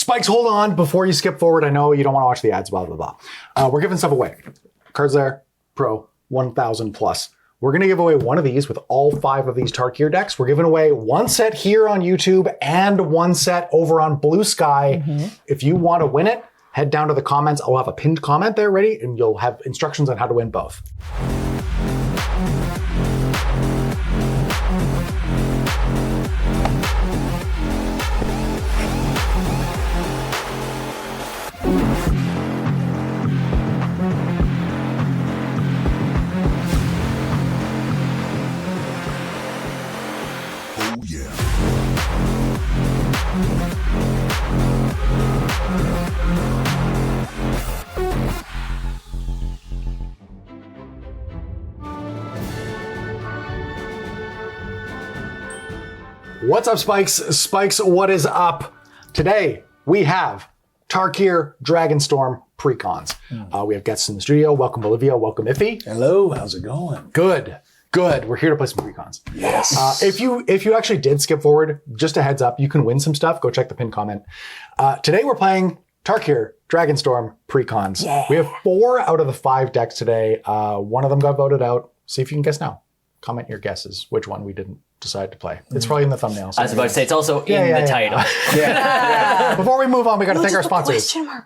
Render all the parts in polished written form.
Spikes, hold on before you skip forward. I know you don't want to watch the ads, blah, blah, blah. We're giving stuff away. Cards there, Pro, 1,000 plus. We're going to give away one of these with all 5 of these TARKIR decks. We're giving away 1 set here on YouTube and 1 set over on Blue Sky. If you want to win it, head down to the comments. I'll have a pinned comment there ready, and you'll have instructions on how to win both. What's up, Spikes? Spikes, what is up? Today, we have TARKIR Dragonstorm Precons. We have guests in the studio. Welcome, Olivia. Welcome, Iffy. Hello, how's it going? Good. We're here to play some Precons. Yes. If you actually did skip forward, just a heads up, you can win some stuff. Go check the pinned comment. Today, we're playing TARKIR Dragonstorm Precons. Yeah. We have 4 out of the 5 decks today. One of them got voted out. See if you can guess now. Comment your guesses, which one we didn't decide to play. It's probably in the thumbnail. I was about to say, it's also in the title. Before we move on, we got to thank our sponsors. Question mark.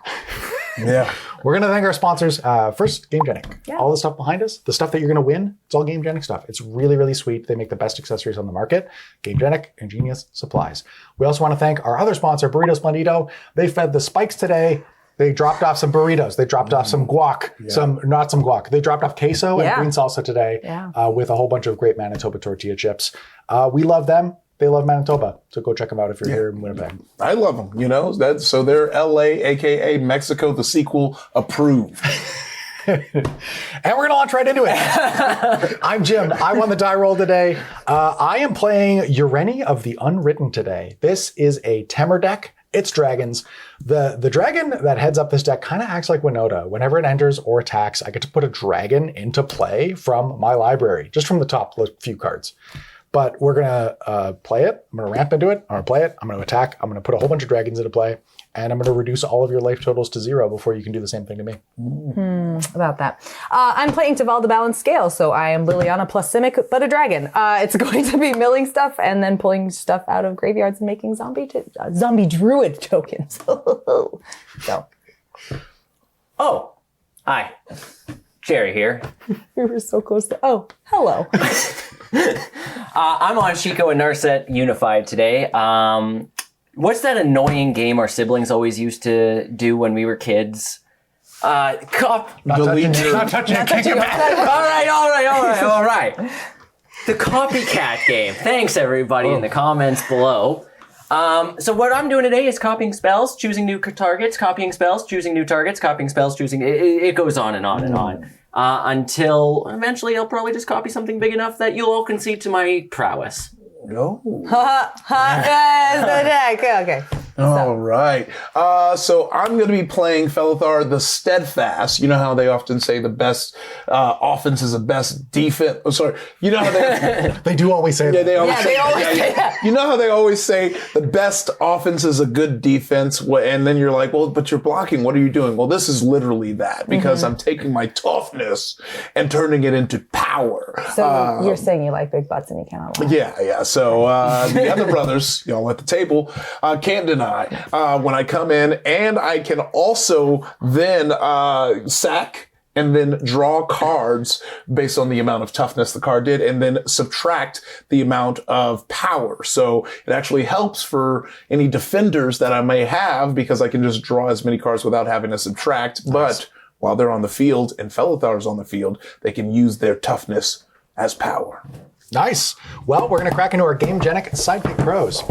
Yeah. We're going to thank our sponsors. First, GameGenic. Yeah. All the stuff behind us, the stuff that you're going to win, it's all GameGenic stuff. It's really, really sweet. They make the best accessories on the market. GameGenic, ingenious supplies. We also want to thank our other sponsor, Burrito Splendido. They fed the Spikes today. They dropped off some burritos. They dropped off some guac, not some guac. They dropped off queso and green salsa today with a whole bunch of great Manitoba tortilla chips. We love them. They love Manitoba. So go check them out if you're here in Winnipeg. I love them, you know. So they're LA, aka Mexico, the sequel approved. And we're going to launch right into it. I'm Jim. I won the die roll today. I am playing Ureni of the Unwritten today. This is a Temur deck. It's dragons. The dragon that heads up this deck kind of acts like Winota. Whenever it enters or attacks, I get to put a dragon into play from my library, just from the top few cards. But we're going to play it. I'm going to ramp into it. I'm going to play it. I'm going to attack. I'm going to put a whole bunch of dragons into play. And I'm going to reduce all of your life totals to 0 before you can do the same thing to me. About that. I'm playing Teval the Balanced Scale, so I am Liliana plus Simic, but a dragon. It's going to be milling stuff and then pulling stuff out of graveyards and making zombie druid tokens. So. Oh, hi. Jerry here. We were so close to, hello. I'm on Shiko and Narset Unified today. What's that annoying game our siblings always used to do when we were kids? Not touching it. All right. The copycat game. Thanks, everybody, in the comments below. So what I'm doing today is copying spells, choosing new targets, copying spells, choosing new targets, copying spells, choosing... It goes on and on and on. Until eventually I'll probably just copy something big enough that you'll all concede to my prowess. No. Okay. All right. So I'm going to be playing Felothar the Steadfast. You know how they often say the best offense is the best defense. Oh, sorry. You know how they... They do always say that. They always say that. You know how they always say the best offense is a good defense, and then you're like, well, but you're blocking. What are you doing? Well, this is literally that, because I'm taking my toughness and turning it into power. So you're saying you like big butts and you cannot lie. Yeah. So the other brothers, at the table, can't deny when I come in, and I can also then sack and then draw cards based on the amount of toughness the card did, and then subtract the amount of power. So it actually helps for any defenders that I may have, because I can just draw as many cards without having to subtract. Nice. But while they're on the field and Felothar's on the field, they can use their toughness as power. Nice. Well, we're going to crack into our GameGenic Sidekick Pros.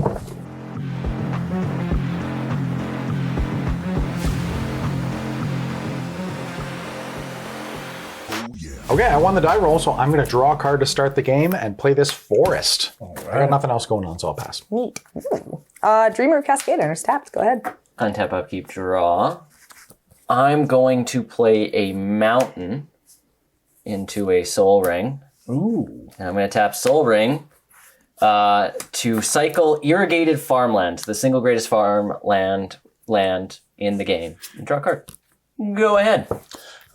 Okay, I won the die roll, so I'm going to draw a card to start the game and play this Forest. All right. I got nothing else going on, so I'll pass. Neat. Dreamer of Cascade is tapped. Go ahead. Untap, upkeep, draw. I'm going to play a mountain into a Soul Ring. Ooh. And I'm going to tap Soul Ring to cycle Irrigated Farmland, the single greatest farmland land in the game. Draw a card. Go ahead.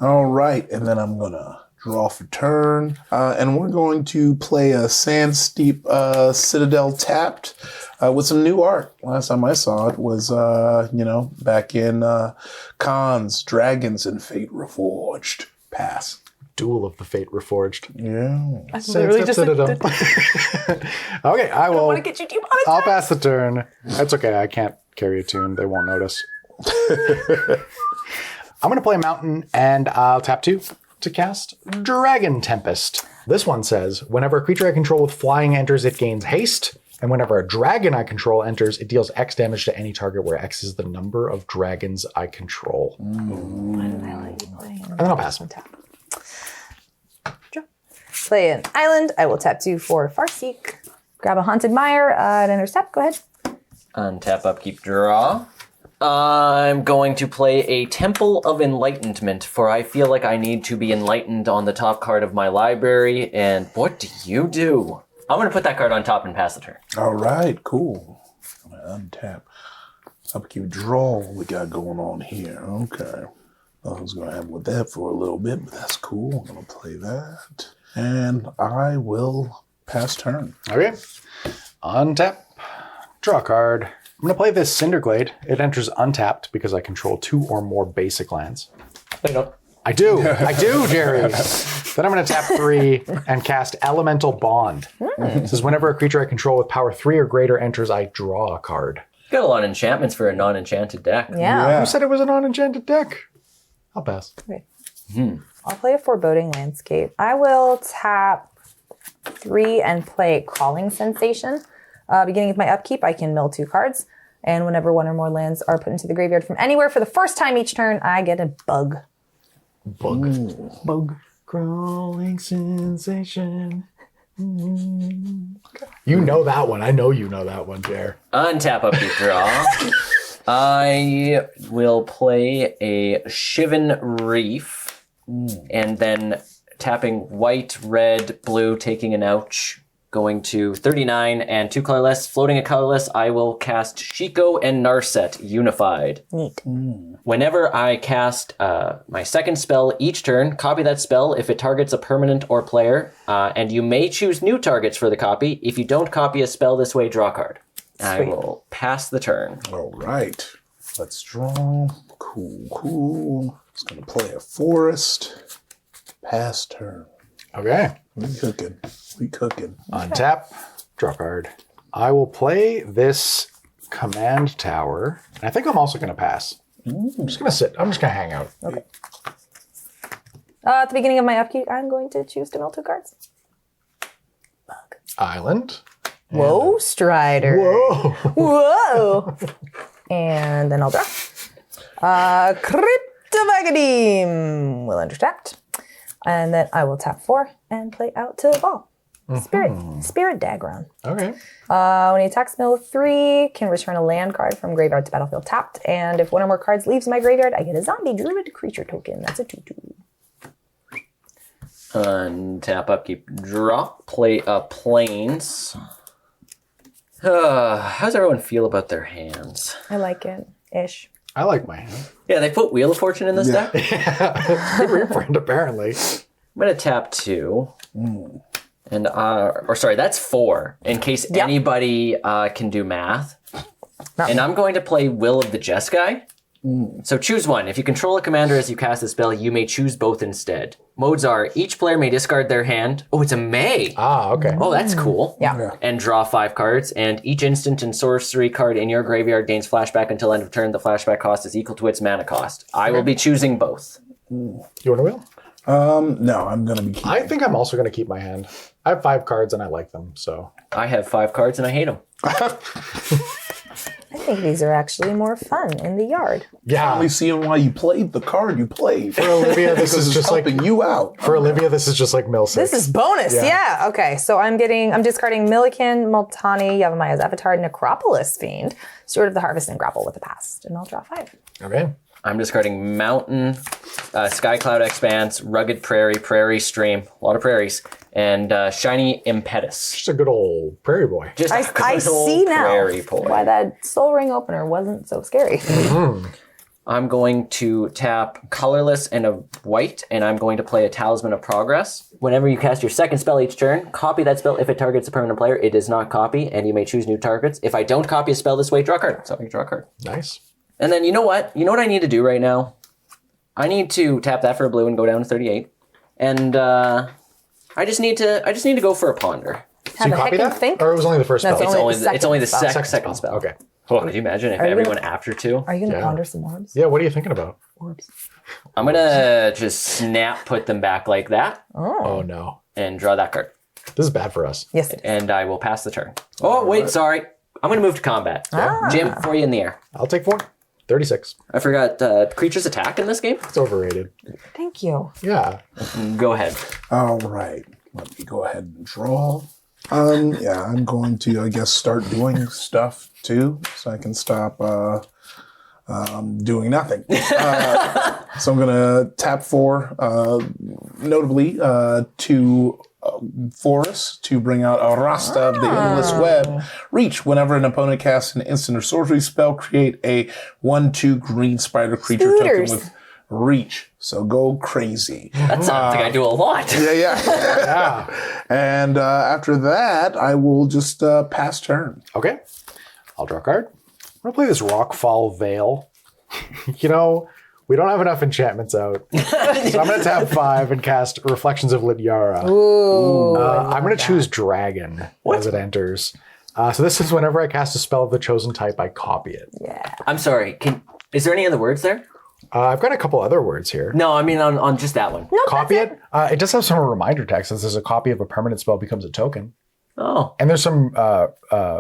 All right, and then I'm gonna draw for turn, and we're going to play a Sand Steep Citadel tapped with some new art. Last time I saw it was, back in Cons, Dragons, and Fate Reforged. Pass. Duel of the Fate Reforged. Yeah. Literally just Citadel. Okay, I will. want to get you demonetized. I'll pass the turn. That's okay. I can't carry a tune. They won't notice. I'm going to play a mountain, and I'll tap 2 to cast Dragon Tempest. This one says, whenever a creature I control with flying enters, it gains haste. And whenever a dragon I control enters, it deals X damage to any target where X is the number of dragons I control. Why did I let you play? And then I'll pass. Tap. Draw. Play an island. I will tap 2 for Farseek. Grab a Haunted Mire and intercept. Go ahead. Untap, upkeep, draw. I'm going to play a Temple of Enlightenment, for I feel like I need to be enlightened on the top card of my library. And what do you do? I'm going to put that card on top and pass the turn. All right, cool. I'm gonna untap. Upkeep, draw. What we got going on here? Okay. I was gonna have with that for a little bit, but that's cool. I'm gonna play that, and I will pass turn. Okay. Untap. Draw a card. I'm going to play this Cinderglade. It enters untapped because I control 2 or more basic lands. No, no. I do, Jerry. Then I'm going to tap 3 and cast Elemental Bond. It says whenever a creature I control with power 3 or greater enters, I draw a card. Got a lot of enchantments for a non-enchanted deck. Yeah. Who said it was a non-enchanted deck? I'll pass. Okay. I'll play a Foreboding Landscape. I will tap 3 and play Crawling Sensation. Beginning of my upkeep, I can mill 2 cards. And whenever 1 or more lands are put into the graveyard from anywhere for the first time each turn, I get a bug. Bug. Crawling sensation. You know that one. I know you know that one, Jer. Untap, upkeep, draw. I will play a Shivan Reef, and then tapping white, red, blue, taking an ouch. Going to 39 and 2 colorless. Floating a colorless, I will cast Shiko and Narset Unified. Neat. Whenever I cast my second spell each turn, copy that spell if it targets a permanent or player, and you may choose new targets for the copy. If you don't copy a spell this way, draw a card. I will pass the turn. All right. Let's draw. Cool. It's gonna play a forest. Pass turn. Okay. We cooking. Untap. Draw card. I will play this Command Tower. And I think I'm also going to pass. I'm just going to sit. I'm just going to hang out. Okay. At the beginning of my upkeep, I'm going to choose to mill 2 cards. Bug. Island. Whoa, Strider. Whoa. Whoa. And then I'll draw. Cryptovagadim will intercept. And then I will tap 4 and play out to Teval. Spirit Dagron. Okay. When he attacks mill 3, can return a land card from graveyard to battlefield tapped. And if 1 or more cards leaves my graveyard, I get a zombie druid creature token. That's a 2/2. Untap, upkeep, draw. Play a Plains. How's everyone feel about their hands? I like it. Ish. I like my hand. Yeah, they put Wheel of Fortune in this deck. Good reprint, apparently. I'm going to tap 2. And, that's 4, in case anybody can do math. And I'm going to play Will of the Jeskai. So choose one. If you control a commander as you cast the spell, you may choose both instead. Modes are, each player may discard their hand. Oh, it's a May. Okay. Oh, that's cool. Yeah. And draw 5 cards. And each instant and sorcery card in your graveyard gains flashback until end of turn. The flashback cost is equal to its mana cost. I will be choosing both. You want a wheel? No, I'm gonna be keeping. I think I'm also going to keep my hand. I have 5 cards and I like them, so. I have 5 cards and I hate them. I think these are actually more fun in the yard. Yeah. Only seeing why you played the card you played. For Olivia, this is just like helping you out. For Olivia, this is just like mill 6. This is bonus. Yeah. Okay. So I'm discarding Milliken, Multani, Yavamaya's Avatar, Necropolis Fiend, Steward of the Harvest, and Grapple with the Past. And I'll draw 5. Okay. I'm discarding Mountain, Sky Cloud Expanse, Rugged Prairie, Prairie Stream, a lot of prairies, and Shiny Impetus. Just a good old prairie boy. Just I a good old see now prairie boy. why that soul Soul Ring opener wasn't so scary. I'm going to tap colorless and a white, and I'm going to play a Talisman of Progress. Whenever you cast your second spell each turn, copy that spell. If it targets a permanent player, it does not copy, and you may choose new targets. If I don't copy a spell this way, draw a card. So I draw a card. Nice. And then you know what? You know what I need to do right now? I need to tap that for a blue and go down to 38. And I just need to go for a ponder. So you copy that? Think? Or it was only the first No, spell? It's only the spell. second spell. Okay. Oh, could you imagine if you everyone gonna- after two? Are you going to Yeah. ponder some orbs? Yeah, what are you thinking about? Orbs. I'm gonna just snap put them back like that Oh, no. and draw that card. This is bad for us. Yes, it is. And I will pass the turn. Oh, wait, sorry. I'm gonna move to combat. Jim, for you in the air. I'll take 4. 36. I forgot creatures attack in this game. It's overrated. Thank you. Yeah. Go ahead. All right. Let me go ahead and draw. Yeah, I'm going to, I guess, start doing stuff too, so I can stop doing nothing. So I'm going to tap 4, notably 2 forests to bring out a Rasta of the Endless Web. Reach whenever an opponent casts an instant or sorcery spell, create a 1/2 green spider creature Scooters. token with reach. So go crazy. That sounds like I do a lot. Yeah. Yeah. And after that, I will just pass turn. Okay. I'll draw a card. I'm going to play this Rockfall Veil. You know, we don't have enough enchantments out. So I'm going to tap 5 and cast Reflections of Lidyara. Ooh. I'm going to choose Dragon as it enters. So this is whenever I cast a spell of the chosen type, I copy it. Yeah. I'm sorry. Is there any other words there? I've got a couple other words here. No, I mean on just that one. No, Copy that's it. It does have some reminder text that says a copy of a permanent spell becomes a token. Oh. And there's some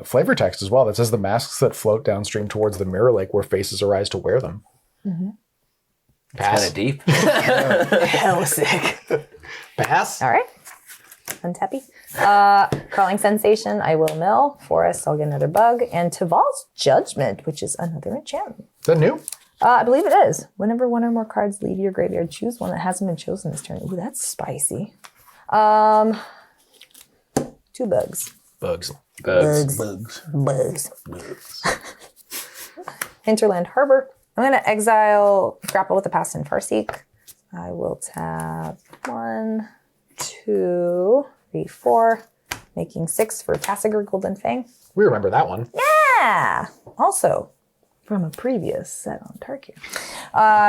flavor text as well that says the masks that float downstream towards the mirror lake where faces arise to wear them. Pass. Kind of deep. hella sick. Pass. All right. Untappy. Crawling Sensation, I will mill. Forest, I'll get another bug. And Teval's Judgment, which is another enchantment. Is that new? I believe it is. Whenever one or more cards leave your graveyard, choose one that hasn't been chosen this turn. Ooh, that's spicy. 2 bugs. Bugs. Bugs. Hinterland Harbor. I'm going to exile Grapple with the Past and Farseek. I will tap 1, 2, 3, 4, making 6 for Tassiger Golden Fang. We remember that one. Yeah. Also, from a previous set on Tarkir.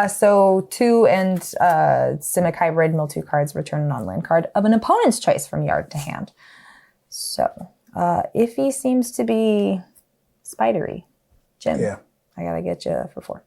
So 2 and Simic Hybrid, mill 2 cards, return a non-land card of an opponent's choice from yard to hand. So, Iffy seems to be spidery. Jim, Yeah. I gotta get you for 4.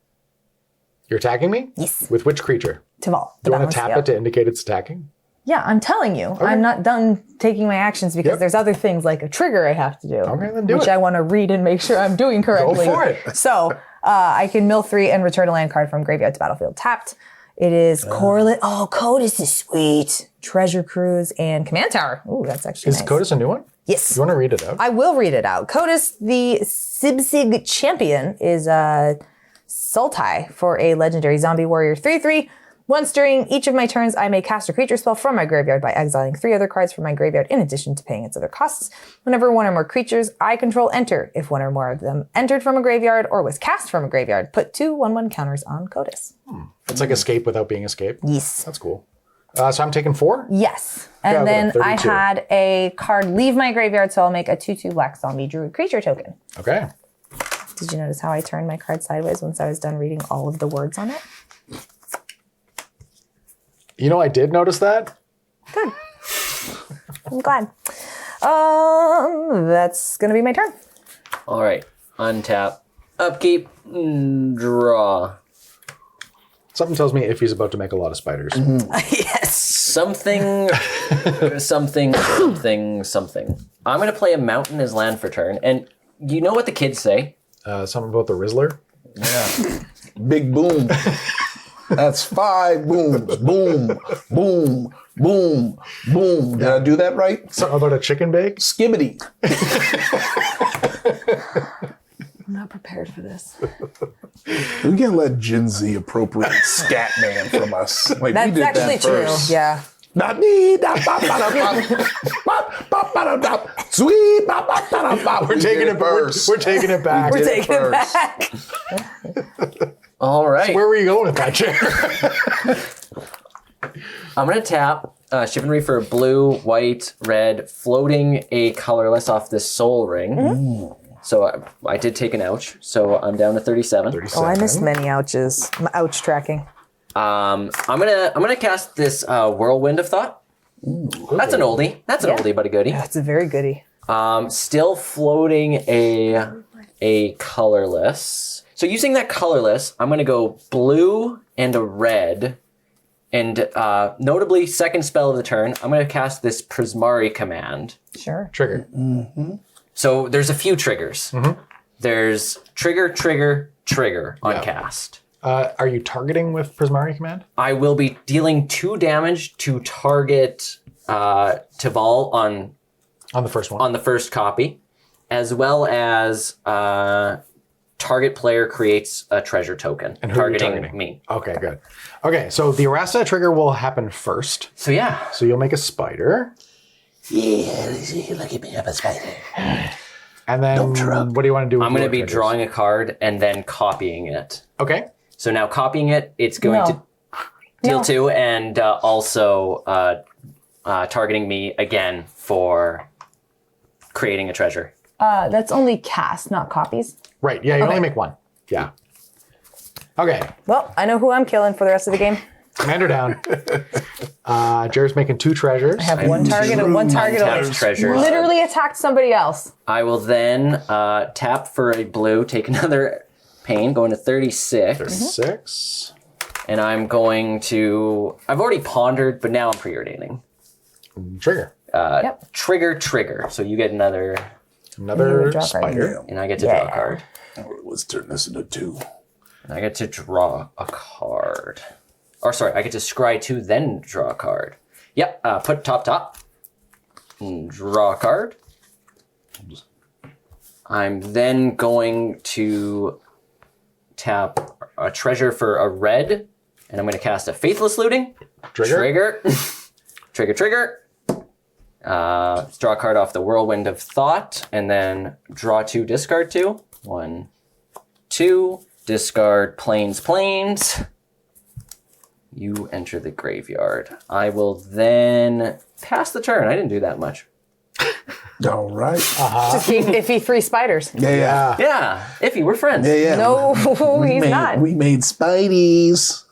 You're attacking me? Yes. With which creature? Teval. Do you want to tap it to indicate it's attacking? Yeah, I'm telling you. I'm not done taking my actions because Yep. there's other things like a trigger I have to do. Okay, then do which it. I want to read and make sure I'm doing correctly. Go for it. So I can mill 3 and return a land card from graveyard to battlefield tapped. It is Correlate. Oh, Codis is sweet. Treasure Cruise and Command Tower. Ooh, that's actually Is nice. Codis a new one? Yes. You want to read it out? I will read it out. Codis, the Sibsig champion, is Sultai for a legendary zombie warrior 3/3. Once during each of my turns, I may cast a creature spell from my graveyard by exiling 3 other cards from my graveyard in addition to paying its other costs. Whenever one or more creatures I control enter, if one or more of them entered from a graveyard or was cast from a graveyard, put 2 1/1 counters on Codis. It's like escape without being escape. Yes. That's cool. So I'm taking 4? Yes. Yeah, And then I've got I 32. had a card leave my graveyard, so I'll make a 2/2 black zombie druid creature token. Okay. Did you notice how I turned my card sideways once I was done reading all of the words on it? You know, I did notice that. Good. I'm glad. That's gonna be my turn. All right. Untap. Upkeep. Draw. Something tells me Iffy's about to make a lot of spiders. Yes. Something. something. I'm going to play a mountain as land for turn. And you know what the kids say? Something about the Rizzler. Big boom. That's 5 booms. Boom, boom, boom, boom. Did I do that right? Something about a chicken bake. Skibbity. I'm not prepared for this. We can't let Gen Z appropriate Scatman from us. Like, we That's did actually that true. first. Yeah. Not me. Sweet. Ba, ba, ba, ba, ba. We're taking it first. We're taking it back. We're did taking it first. back. All right. Where were you going with that, chair? I'm going to tap Chivalry for blue, white, red, floating a colorless off this soul ring. So I did take an ouch. So I'm down to 37. 37. Oh, I missed many ouches. Ouch tracking. I'm gonna cast this Whirlwind of Thought. That's an oldie. That's an oldie but a goodie. That's a very goodie. Still floating a colorless. So using that colorless, I'm gonna go blue and a red. And notably, second spell of the turn, I'm going to cast this Prismari command. Sure. Trigger. So there's a few triggers. There's trigger, trigger, trigger on cast. Are you targeting with Prismari command? I will be dealing 2 damage to target Teval on the first one. on the first copy, as well as target player creates a treasure token And who are you targeting targeting? me. Okay, good. Okay, so the Arasta trigger will happen first. So yeah, So you'll make a spider. Yeah, look at me, I'm a spider. And then what do you want to do with I'm going to your be triggers? drawing a card and then copying it. Okay. So now copying it, it's going No. to deal No. 2 and also targeting me again for creating a treasure. That's only cast, not copies. Right. Yeah, you only make one. Yeah. Okay. Well, I know who I'm killing for the rest of the game. Commander down. Jared's making 2 treasures. I have one target and one target Untapped only. treasures. Literally attacked somebody else. I will then tap for a blue, take another pain, going to 36. 6. And I'm going to... I've already pondered, but now I'm preordaining. Trigger. Yep. Trigger, trigger. So you get another, Another draw a card. spider. and I get to draw a card. Let's turn this into 2. And I get to draw a card. Or sorry, I get to scry 2, then draw a card. Yep, put top. And draw a card. I'm then going to tap a treasure for a red, and I'm going to cast a Faithless Looting. Trigger. Trigger. Draw a card off the Whirlwind of Thought, and then draw 2, discard 2. 1, 2, discard plains. You enter the graveyard. I will then pass the turn. I didn't do that much. All right. Just gave Iffy 3 spiders. Yeah. Yeah, Iffy, we're friends. Yeah. No, he's not. We made Spideys.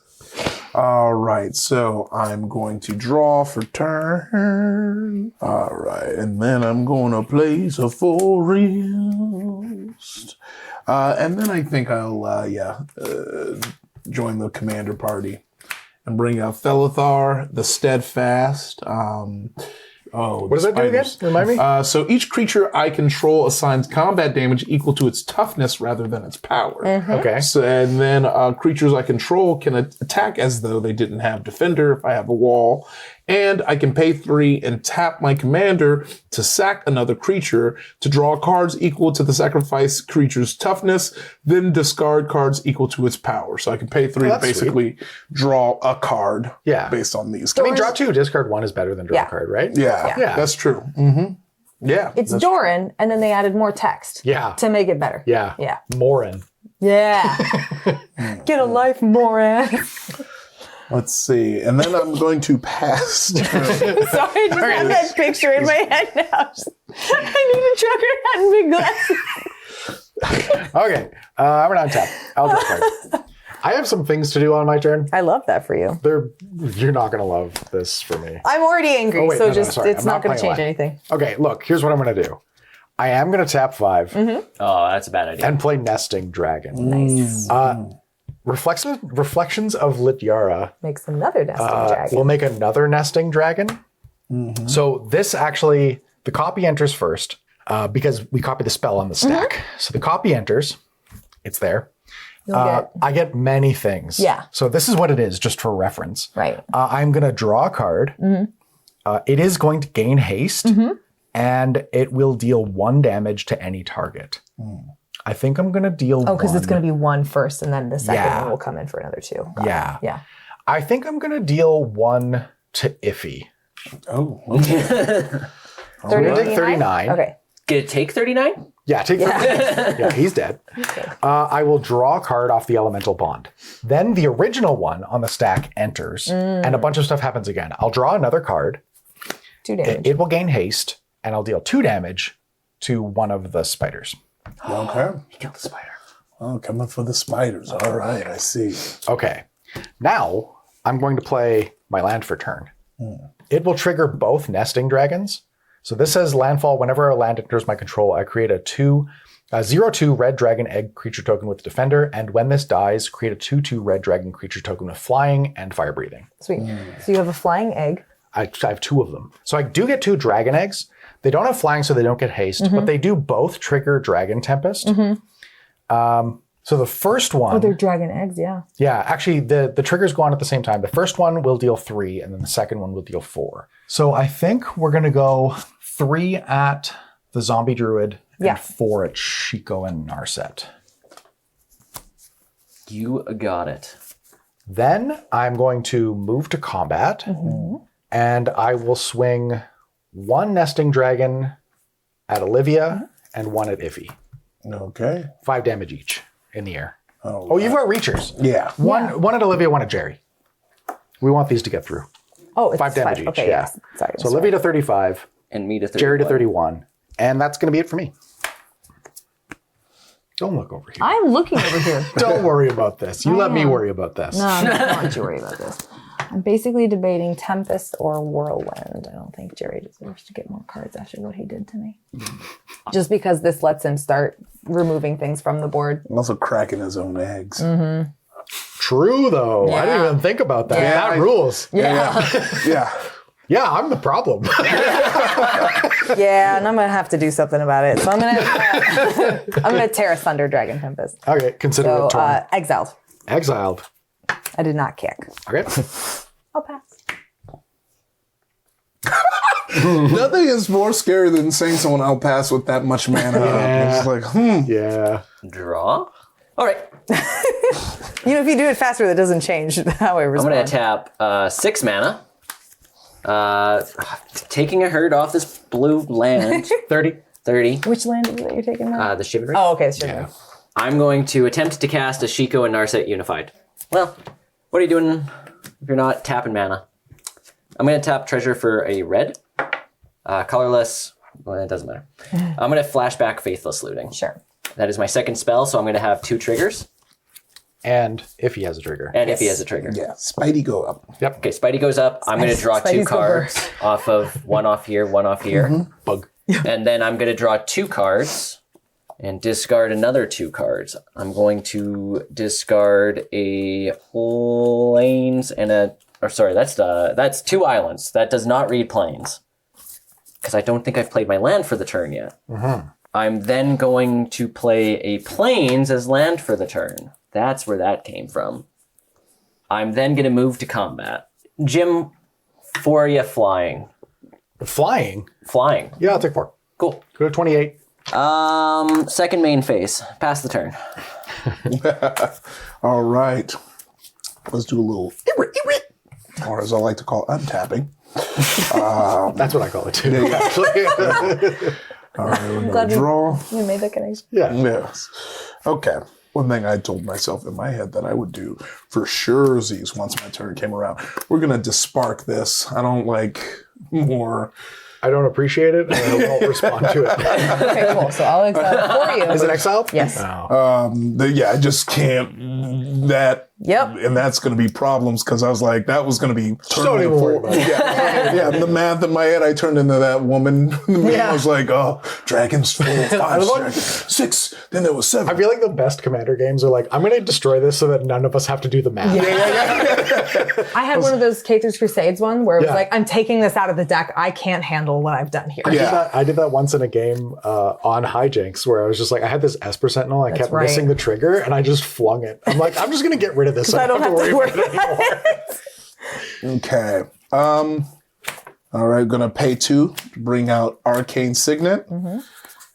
All right, so I'm going to draw for turn. All right, and then I'm going to place a forest. And then I think I'll, join the commander party and bring out Felothar, the Steadfast. What does that do again? Remind me? So each creature I control assigns combat damage equal to its toughness rather than its power. Okay. So, and then creatures I control can attack as though they didn't have defender if I have a wall. And I can pay 3 and tap my commander to sack another creature to draw cards equal to the sacrifice creature's toughness, then discard cards equal to its power. So I can pay 3 to that's basically draw a card Yeah. based on these I cards. mean, draw 2, discard 1 is better than draw Yeah. a card, right? Yeah, Yeah. that's true. Mm-hmm. Yeah. It's that's Doran, and then they added more text. Yeah. To make it better. Yeah. Yeah. Morin. Yeah. Get a life, Moran. Let's see. And then I'm going to pass. Sorry, I just have that picture in my head now. I need a trucker hat and big glasses. Okay. We're not tap. I'll draw a card. I have some things to do on my turn. I love that for you. You're not going to love this for me. I'm already angry, Oh, wait, so no, just sorry. it's I'm not going to playing change live. anything. Okay, look, here's what I'm going to do. I am going to tap 5 Oh, that's a bad idea. and play Nesting Dragon. Nice. Reflections of Lityara Makes another nesting dragon. will make another Nesting Dragon. So this actually, the copy enters first because we copy the spell on the stack. So the copy enters. It's there. I get many things. Yeah. So this is what it is, just for reference. Right. I'm going to draw a card. It is going to gain haste, and it will deal 1 damage to any target. I think I'm going to deal Oh, because it's 1. going to be 1 first, and then the second Yeah. one will come in for another 2. Got it. Yeah. Yeah. I think I'm going to deal 1 to Iffy. Oh, okay. So we're gonna take 39. Okay. Get it take 39? Yeah, take 39. Yeah, he's dead. I will draw a card off the elemental bond. Then the original one on the stack enters, and a bunch of stuff happens again. I'll draw another card. 2 damage. It will gain haste, and I'll deal 2 damage to one of the spiders. Okay. He killed the spider. Oh, coming for the spiders. All right, I see. Okay. Now I'm going to play my land for turn. It will trigger both nesting dragons. So this says landfall. Whenever a land enters my control, I create a 0/2 red dragon egg creature token with defender. And when this dies, create a 2/2 red dragon creature token with flying and fire breathing. Sweet. So you have a flying egg. I have 2 of them. So I do get 2 dragon eggs. They don't have flying, so they don't get haste, but they do both trigger dragon tempest. So the first one. Oh, they're dragon eggs, yeah. Yeah, actually, the triggers go on at the same time. The first one will deal 3, and then the second one will deal 4. So I think we're going to go 3 at the zombie druid and 4 at Shiko and Narset. You got it. Then I'm going to move to combat, and I will swing 1 nesting dragon at Olivia and 1 at Iffy. Okay. 5 damage each in the air. Oh, You've got reachers. Yeah. One at Olivia, 1 at Jerry. We want these to get through. Oh, it's 5 damage each. Okay, yeah. yes. Sorry. So Olivia to 35, And me to 31. Jerry to 31, and that's going to be it for me. Don't look over here. I'm looking over here. Don't worry about this. You let me worry about this. No, I don't want you to worry about this. I'm basically debating Tempest or Whirlwind. I don't think Jerry deserves to get more cards after what he did to me. Just because this lets him start removing things from the board. Also cracking his own eggs. True, though. I didn't even think about that. That rules. Yeah. Yeah, I'm the problem. Yeah, and I'm gonna have to do something about it. So I'm gonna tear a Thunder Dragon Tempest. Okay, consider So it torn. exiled. Exiled. I did not kick. Okay. I'll pass. Nothing is more scary than saying someone I'll pass with that much mana. Yeah. It's like, Yeah. Draw. All right. You know, if you do it faster, that doesn't change how I I'm respond. going to tap 6 mana. Taking a herd off this blue land. 30. 30. Which land is it that you're taking now? The Chivalry. Oh, okay, sure. I'm going to attempt to cast a Shiko and Narset Unified. Well, what are you doing if you're not tapping mana? I'm going to tap treasure for a red. Colorless. Well, it doesn't matter. I'm going to flashback Faithless Looting. Sure. That is my second spell, so I'm going to have 2 triggers. And if he has a trigger. And if he has a trigger. yeah, Spidey go up. Yep. Okay, Spidey goes up. I'm going to draw 2 Spidey's go cards off of one off here, one off here. Bug. And then I'm going to draw 2 cards and discard another 2 cards. I'm going to discard a plains and a... Or sorry, that's 2 islands. That does not read plains. Because I don't think I've played my land for the turn yet. I'm then going to play a plains as land for the turn. That's where that came from. I'm then going to move to combat. Jim, 4 you flying. Flying. Flying. Yeah, I'll take 4. Cool. Go to 28. Second main phase. Pass the turn. All right. Let's do a little, or as I like to call, untapping. That's what I call it too. All right, we're Glad going to draw. You made that connection. Yeah. Yes. Okay. One thing I told myself in my head that I would do for sure once my turn came around, we're going to dispark this. I don't like more. I don't appreciate it, and I won't respond to it. Okay, cool. So I'll exile it for you. Is it exiled? Yes. Oh. Yeah, I just can't. That. Yep. And that's going to be problems because I was like, that was going to be. Don't even worry about it. Yeah, the math in my head, I turned into that woman. I was like, oh, dragons 4, 5, dragons 6. Then there was 7. I feel like the best commander games are like, I'm going to destroy this so that none of us have to do the math. I had one of those K3's Crusades one where it was Yeah. like, I'm taking this out of the deck. I can't handle what I've done here. Yeah. I did that once in a game on Hijinks where I was just like, I had this Esper Sentinel, I kept right. missing the trigger, and I just flung it. I'm like, I'm just going to get rid of this so I don't have to worry about it anymore. Okay. All right, gonna pay 2 to bring out Arcane Signet. And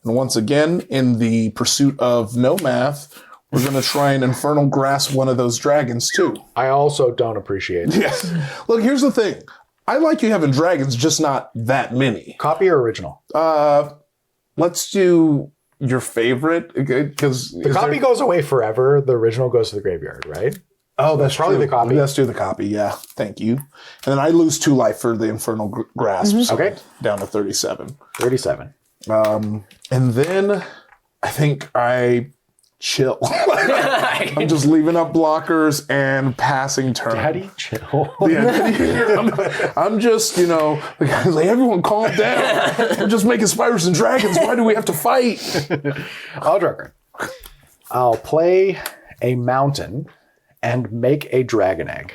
once again, in the pursuit of no math, we're gonna try and Infernal Grasp one of those dragons too. I also don't appreciate it. Yes. Look, here's the thing. I like you having dragons, just not that many. Copy or original? Let's do your favorite, because The copy goes away forever. The original goes to the graveyard, right? Oh, that's probably true. the copy. Let's do the copy. Yeah, thank you. And then I lose 2 life for the Infernal Grasp. So Okay. down to 37. 37. And then I think I chill. I'm just leaving up blockers and passing turn. Daddy, chill. Yeah, I'm just, the guy's like, everyone calm down. We're just making spiders and dragons. Why do we have to fight? I'll draw a card. I'll play a mountain and make a dragon egg.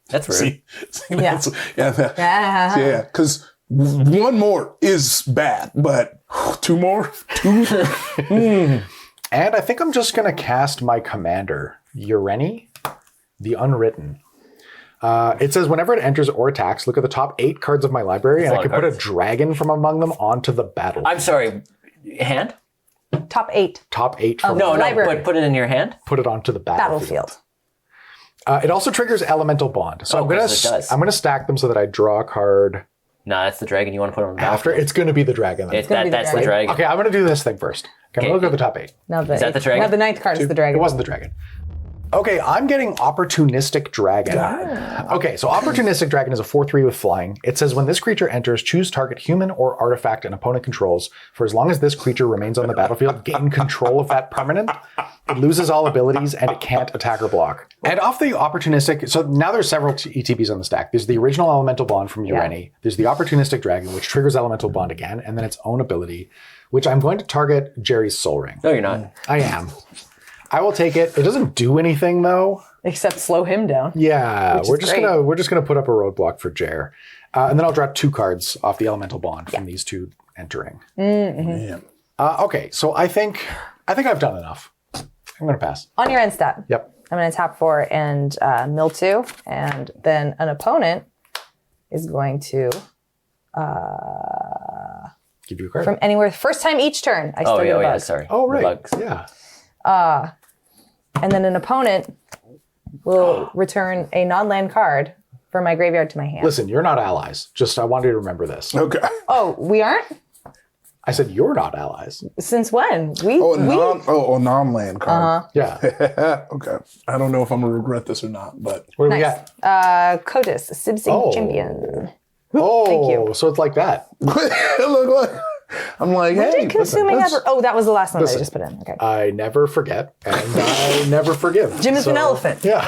That's rude. See, that's, yeah, Yeah. because 1 more is bad, but 2 more? 2? And I think I'm just going to cast my commander, Ureni, the Unwritten. It says whenever it enters or attacks, look at the top 8 cards of my library, and I lot can of put a cards. dragon from among them onto the battle. I'm sorry. Hand? Top 8 Top 8 from No, Library. but put it in your hand. put it onto the battlefield. battlefield. It also triggers Elemental Bond. So Oh, I'm gonna 'cause it does. I'm gonna stack them so that I draw a card No, that's the dragon you want to put on the after. battlefield. It's gonna be the dragon. Then. gonna be the That's the dragon. dragon. Okay, I'm gonna do this thing first. Okay, I'm gonna look at the top 8. Now the Is that the dragon? Now the 9th card is the dragon. It wasn't the dragon. Okay, I'm getting Opportunistic Dragon. Okay, so Opportunistic Dragon is a 4/3 with flying. It says when this creature enters, choose target human or artifact an opponent controls. For as long as this creature remains on the battlefield, gain control of that permanent. It loses all abilities and it can't attack or block. And off the Opportunistic, so now there's several ETBs on the stack. There's the original Elemental Bond from Ureni. There's the Opportunistic Dragon, which triggers Elemental Bond again, and then its own ability, which I'm going to target Jerry's Soul Ring. No, you're not. I am. I will take it. It doesn't do anything though. Except slow him down. Yeah, Which is we're just gonna put up a roadblock for Jer, and then I'll draw 2 cards off the Elemental Bond from these 2 entering. Okay, so I think I've done enough. I'm gonna pass. On your end step. Yep. I'm going to tap 4 and mill 2, and then an opponent is going to Give you a card. from anywhere. First time each turn, I still Oh, get a yeah, bug. sorry. Oh The right. bugs. Yeah. And then an opponent will return a non-land card from my graveyard to my hand. Listen, you're not allies. Just I wanted you to remember this. Okay. Oh, we aren't? I said you're not allies. Since when? A non-land card. Yeah. Okay. I don't know if I'm going to regret this or not, but... What do we Nice. got? Cotis, Sibsing Oh. Champion. Oh, Thank you. so it's like that. Look, I'm like, hey, Did consuming listen, ever? Oh, that was the last one that I listen. just put in. Okay. I never forget and I never forgive. Jim is an elephant. Yeah.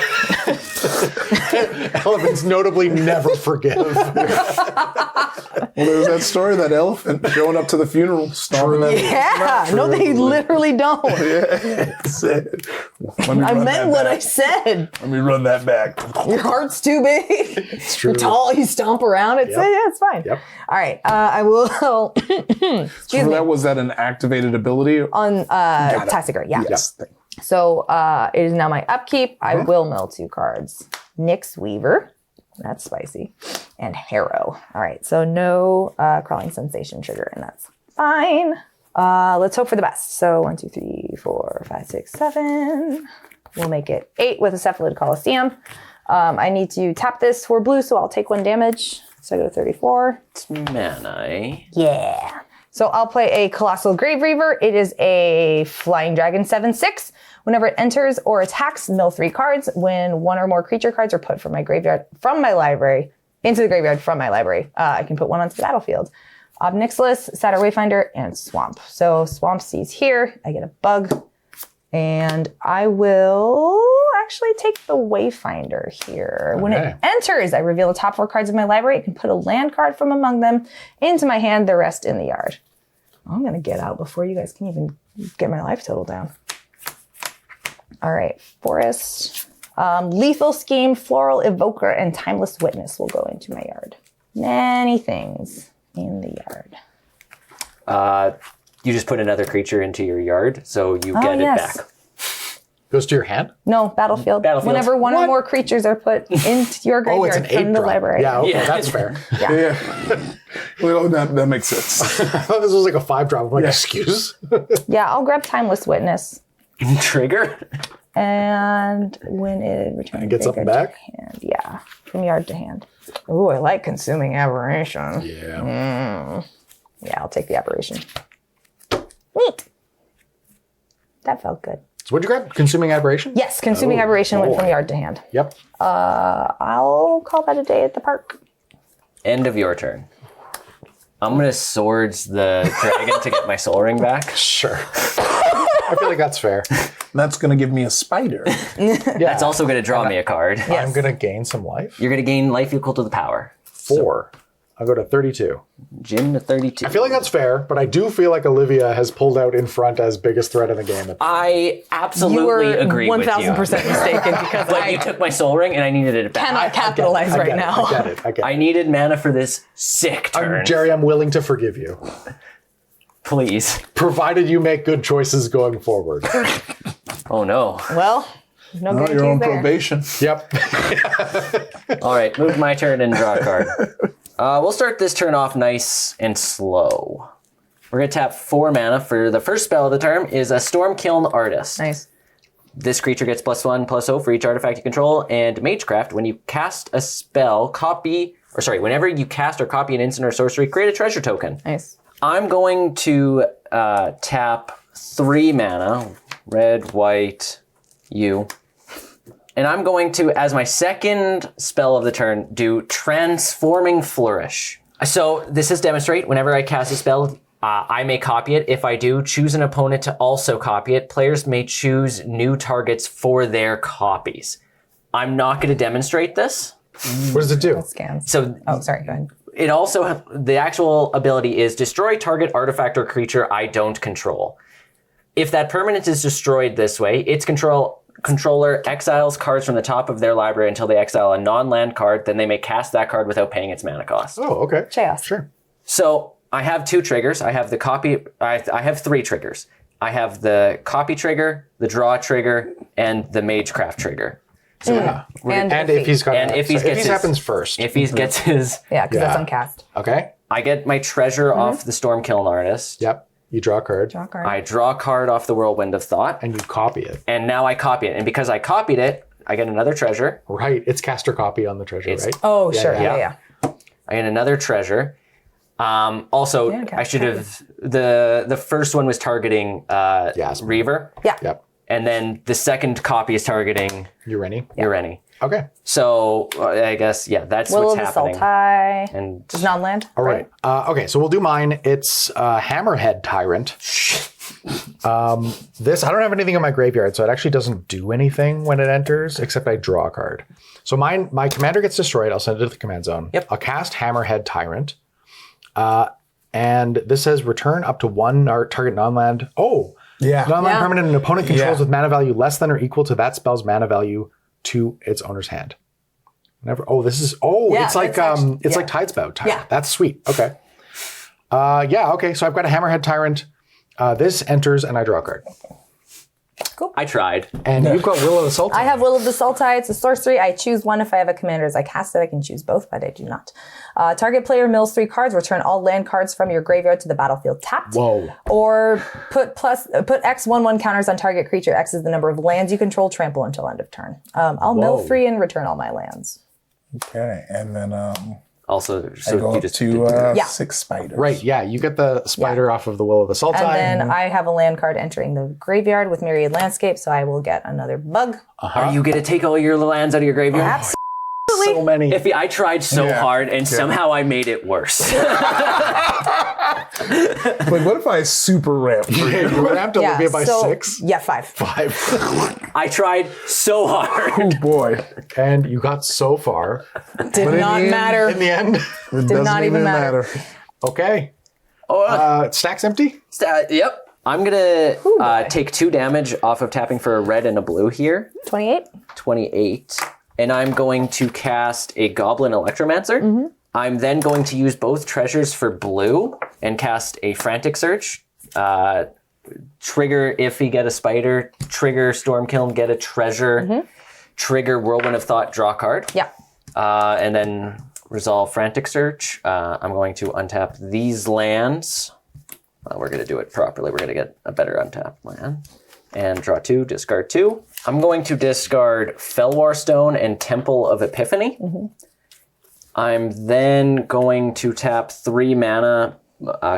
Elephants notably never forgive. well, there's that story of that elephant showing up to the funeral, stomping that. Yeah. No, they literally don't. I meant what I said. Let me run that back. Your heart's too big. It's true. You're tall. You stomp around. It's yeah, it's fine. Yep. All right. I will. Excuse So me. was that an activated ability? On Tassiger, yeah. Yes. So it is now my upkeep. I will mill 2 cards. Nyx Weaver. That's spicy. And Harrow. All right. So no crawling sensation trigger, and that's fine. Let's hope for the best. So 1, 2, 3, 4, 5, 6, 7. We'll make it 8 with a Cephalid Coliseum. I need to tap this for blue, so I'll take 1 damage. So I go to 34. Mana. Yeah. So I'll play a Colossal Grave Reaver. It is a Flying Dragon 7/6. Whenever it enters or attacks, mill 3 cards. When 1 or more creature cards are put from my graveyard from my library into the graveyard from my library, I can put 1 onto the battlefield. Obnixilis, Satyr Wayfinder, and Swamp. So Swamp sees here. I get a bug. And I will actually take the Wayfinder here. When it enters, I reveal the top 4 cards of my library. I can put a land card from among them into my hand, the rest in the yard. I'm going to get out before you guys can even get my life total down. All right, Forest. Lethal Scheme, Floral Evoker, and Timeless Witness will go into my yard. Many things in the yard. You just put another creature into your yard, so you get it back. Goes to your hand? No, battlefield. Battlefield. Whenever 1 or more creatures are put into your Oh, it's graveyard an 8 from the drop. library. Yeah, okay, Yeah. that's fair. Yeah. Well, that makes sense. I thought this was like a 5 drop. I'm like, excuse? Yeah, I'll grab Timeless Witness. Trigger? And when it returns, It gets up and back? Hand. Yeah, from yard to hand. Ooh, I like consuming aberration. Yeah. Yeah, I'll take the aberration. Neat. That felt good. So what'd you grab? Consuming aberration? Yes, consuming aberration went from yard to hand. Yep. I'll call that a day at the park. End of your turn. I'm gonna swords the dragon to get my soul ring back. Sure. I feel like that's fair. That's going to give me a spider. Yeah. That's also gonna draw me a card. I'm going to gain some life. You're gonna gain life equal to the power. 4. I'll go to 32. Jim to 32. I feel like that's fair, but I do feel like Olivia has pulled out in front as biggest threat in the game. I absolutely You were agree with you. 1,000% mistaken because But you took my soul ring and I needed it back. cannot capitalize I right get now. I get it. I get I it. needed mana for this sick turn. Jerry, I'm willing to forgive you, Please. provided you make good choices going forward. Oh no. Well, no Oh, guarantees you're on there. probation. Yep. All right, move my turn and draw a card. We'll start this turn off nice and slow. We're gonna tap 4 mana for the first spell of the turn is a Storm Kiln Artist. Nice. This creature gets +1/+0 for each artifact you control, and Magecraft, when you cast a spell, whenever you cast or copy an instant or sorcery, create a treasure token. Nice. I'm going to tap 3 mana, red, white, you. And I'm going to, as my second spell of the turn, do Transforming Flourish. So this is demonstrate, whenever I cast a spell, I may copy it. If I do, choose an opponent to also copy it. Players may choose new targets for their copies. I'm not going to demonstrate this. What does it do? Scans. So Oh, sorry. Go ahead. it also, the actual ability is destroy target artifact or creature I don't control. If that permanent is destroyed this way, its controller exiles cards from the top of their library until they exile a non-land card, then they may cast that card without paying its mana cost. Oh, okay. Chaos. Sure. So I have 2 triggers. I have the copy, I have 3 triggers. I have the copy trigger, the draw trigger, and the Magecraft trigger. Yeah. And if he's got And if he's if gets he's his- happens first. If he gets his, Yeah, because that's Yeah. uncast. Okay. I get my treasure off the Storm Kiln Artist. Yep. You draw a card Draw a card. I draw a card off the Whirlwind of Thought, and you copy it. and now I copy it. And because I copied it, I get another treasure. Right. It's caster copy on the treasure, It's- right? Oh, sure. yeah. Yeah. I get another treasure. Also, Yeah, okay. I should have the first one was targeting Yasmin. Reaver, Yeah. Yep. and then the second copy is targeting Ureni. Ureni. Okay. So I guess that's Will what's of the happening. Sultai. And It's non-land. All right. Okay, so we'll do mine. It's Hammerhead Tyrant. This, I don't have anything in my graveyard, so it actually doesn't do anything when it enters, except I draw a card. So my commander gets destroyed. I'll send it to the command zone. Yep. I'll cast Hammerhead Tyrant. And this says return up to 1 target non-land. Oh, Yeah. non-land Yeah. permanent an opponent controls Yeah. with mana value less than or equal to that spell's mana value to its owner's hand. Yeah, It's like that's actually- it's yeah. like Tidesbow. Yeah. That's sweet. Okay. Okay. So I've got a Hammerhead Tyrant. This enters and I draw a card. I tried. And you've got Will of the Sultan. I have Will of the Sultai. It's a sorcery. I choose one. If I have a commander as I cast it, I can choose both, but I do not. Target player mills 3 cards. Return all land cards from your graveyard to the battlefield tapped. Whoa. Or put X 1/1 counters on target creature. X is the number of lands you control. Trample until end of turn. I'll mill 3 and return all my lands. Okay. And then Also, I so go you up just to Yeah. 6 spiders. Right. Yeah. You get the spider off of the Will of the Sultan. And then I have a land card entering the graveyard with Myriad Landscape, so I will get another bug. are you gonna take all your lands out of your graveyard? Absolutely. so many. If I tried so Yeah. hard and somehow I made it worse. Like, what if I super ramp for you? You're going to have to Olivia by 6? Yeah, 5. 5. I tried so hard. Oh boy. And you got so far. Did not end- matter. In the end. It doesn't not even matter. Okay. Stack's empty? Yep. I'm gonna take 2 damage off of tapping for a red and a blue here. 28. 28. And I'm going to cast a Goblin Electromancer. I'm then going to use both treasures for blue and cast a Frantic Search. Trigger if he get a spider. Trigger Storm Kiln, get a treasure. Trigger Whirlwind of Thought, draw a card. Yeah. And then resolve Frantic Search. I'm going to untap these lands. We're going to do it properly. We're going to get a better untapped land. And draw 2, discard 2. I'm going to discard Felwar Stone and Temple of Epiphany. I'm then going to tap 3 mana,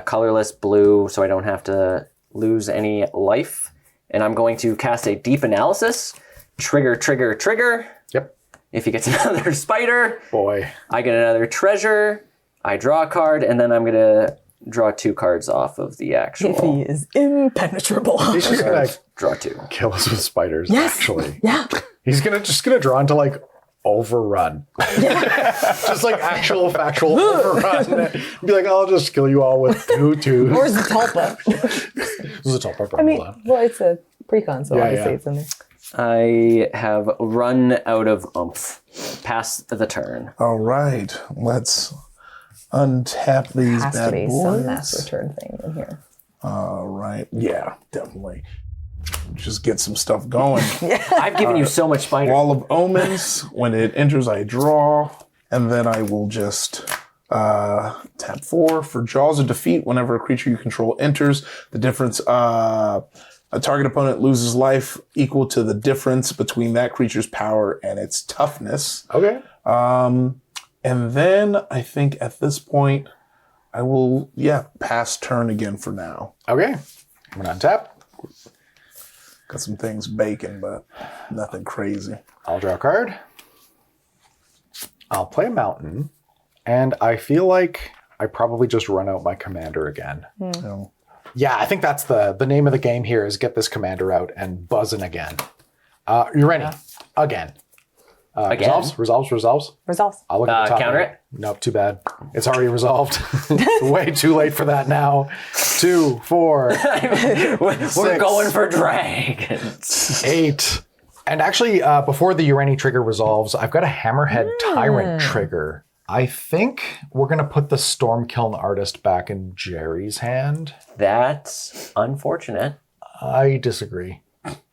colorless blue, so I don't have to lose any life. And I'm going to cast a Deep Analysis. Trigger, trigger, trigger. Yep. If he gets another spider, Boy. I get another treasure. I draw a card, and then I'm going to draw 2 cards off of the actual. If he is impenetrable. He's just gonna Draw 2. kill us with spiders, Yes. actually. Yeah. He's just gonna draw into like overrun. Just like actual factual overrun. Be like, I'll just kill you all with 2 twos. Or Zatalpa. This is a top I mean, well, it's a precon, so obviously it's in there. I have run out of oomph. Pass the turn. All right, let's untap these Has to bad be boys. some mass return thing in here. All right, yeah, definitely. Just get some stuff going. I've given you so much spider. Wall of Omens. When it enters, I draw, and then I will just tap 4 for Jaws of Defeat. Whenever a creature you control enters, the difference. A target opponent loses life equal to the difference between that creature's power and its toughness. Okay. And then I think at this point, I will, pass turn again for now. Okay. I'm gonna untap. Got some things baking, but nothing crazy. I'll draw a card. I'll play a mountain. And I feel like I probably just run out my commander again. So, Yeah, I think that's the name of the game here is get this commander out and buzzing again. Ureni, again. Again? Resolves. Resolves. I'll look at the top. Counter right. it? Nope, too bad. It's already resolved. Way too late for that now. 2, 4, We're going for dragons. 8. And actually, before the Ureni trigger resolves, I've got a Hammerhead Tyrant trigger. I think we're going to put the Stormkiln Artist back in Jerry's hand. That's unfortunate. I disagree.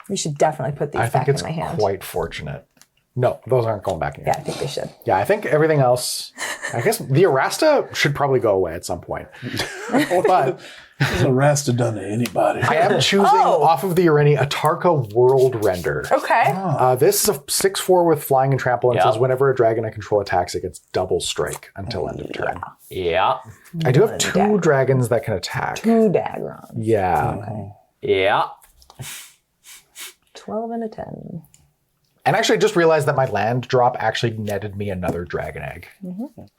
We should definitely put these I think back it's in my hand. quite fortunate. No, those aren't going back in your Yeah, I hand. think they should. Yeah, I think everything else, I guess the Errasta should probably go away at some point. But a Rasta done to anybody. I am choosing off of the Ureni a Tarka World Render. Okay. This is a 6/4 with flying and trample and Yep. says whenever a dragon I control attacks, it gets double strike until end of turn. Yeah. I do have 2 dragons that can attack. 2 Dagrons. Yeah. Yeah. 12 and a 10. And actually, I just realized that my land drop actually netted me another dragon egg.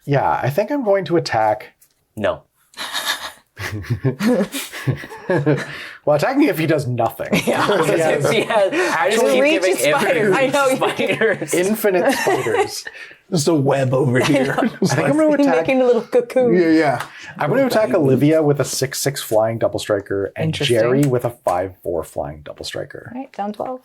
Yeah, I think I'm going to attack. No. Well, attack me if he does nothing. I just keep Reach giving spiders. I know. spiders. Infinite spiders. Just a web over here. I think I'm going to He's attack. making a little cocoon. Yeah. I'm going to attack Olivia with a 6/6 flying double striker and Interesting. Jerry with a 5/4 flying double striker. All right, down 12.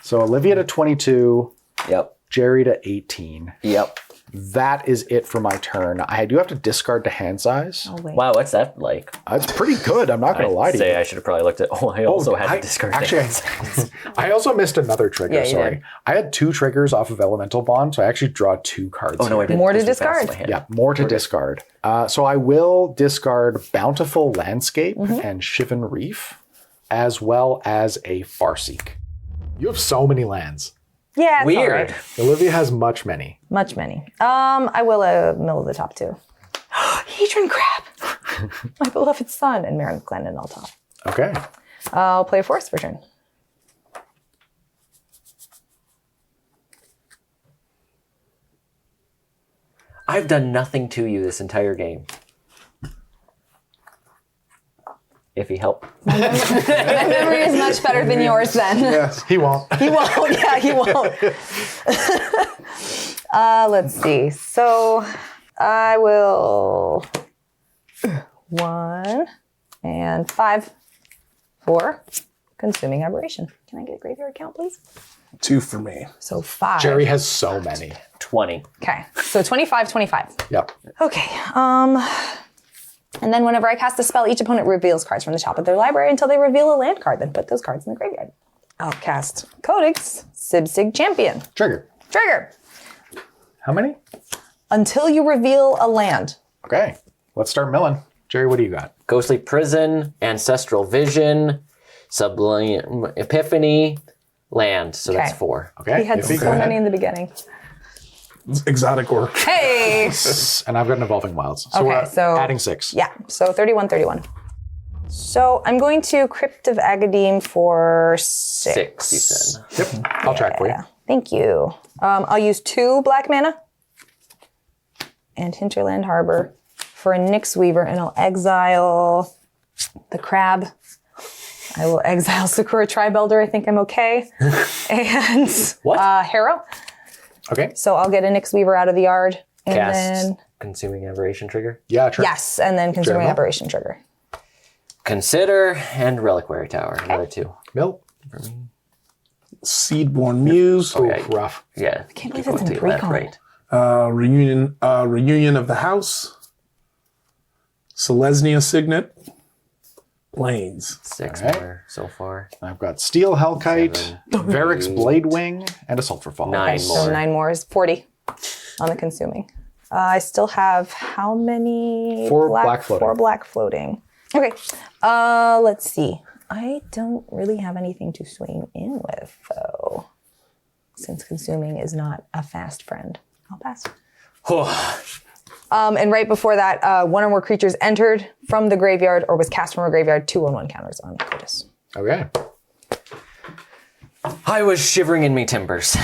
So Olivia to 22, Yep. Jerry to 18. Yep. That is it for my turn. I do have to discard to hand size. Oh, wait. Wow, what's that like? It's pretty good. I'm not going to lie to you. I should have probably looked at. Oh, I also had to discard Actually, things. I also missed another trigger. Yeah, you sorry. did. I had 2 triggers off of Elemental Bond, so I actually draw 2 cards. Oh no, I here. didn't. More to This was fast in discard. my hand. Yeah, more to discard. So I will discard Bountiful Landscape and Shivan Reef, as well as a Farseek. You have so many lands. Yeah, it's all Weird. right. Olivia has much many. Much many. I will mill the top 2. Hedron Crab. My beloved son. And Marin Glennon all top. Okay. I'll play a forest for turn. I've done nothing to you this entire game. If he helped. My memory is much better than yours then. Yes. He won't. He won't. Yeah, he won't. Let's see. So I will 1 and 5, 4. Consuming aberration. Can I get a graveyard count, please? 2 for me. So 5. Jerry has so many. 20. Okay. So 25, 25. Yep. Okay. And then whenever I cast a spell, each opponent reveals cards from the top of their library until they reveal a land card. Then put those cards in the graveyard. I'll cast Codex Sibsig Champion. Trigger. Trigger. How many? Until you reveal a land. Okay. Let's start milling. Jerry, what do you got? Ghostly Prison, Ancestral Vision, Sublime Epiphany, land, so that's Okay. 4. Okay. He had Iffy, so go ahead. many in the beginning. It's exotic work. Hey! And I've got an evolving wilds. So Okay, we're so- adding 6. Yeah, so 31, 31. So I'm going to Crypt of Agadim for 6. 6, you said. Yep. I'll track for you. Yeah, thank you. I'll use 2 black mana and Hinterland Harbor for a Nyx Weaver, and I'll exile the crab. I will exile Sakura Tribelder. I think I'm okay. And What? Harrow. Okay. So I'll get a Nyx Weaver out of the yard. And Cast then, Consuming Aberration trigger. Yeah, true. yes, and then Consuming Journal. Aberration Trigger. Consider and Reliquary Tower. Another 2. Mill. Seedborn Muse. Ooh, Okay. rough. Yeah. Can't believe you it's in go to that, Precon. right. Reunion of the House. Selesnya Signet. Plains. 6 Alright. more so far. I've got Steel Hellkite, 7, Varric's 8, Bladewing, and a Sulfur Fall. 9 So more. 9 more is 40 on the Consuming. I still have how many? 4 black floating. 4 black floating. Okay. Let's see. I don't really have anything to swing in with, though, since Consuming is not a fast friend. I'll pass. And right before that, 1 or more creatures entered from the graveyard or was cast from a graveyard. 2/1/1 counters on Kotis. Okay. I was shivering in me timbers.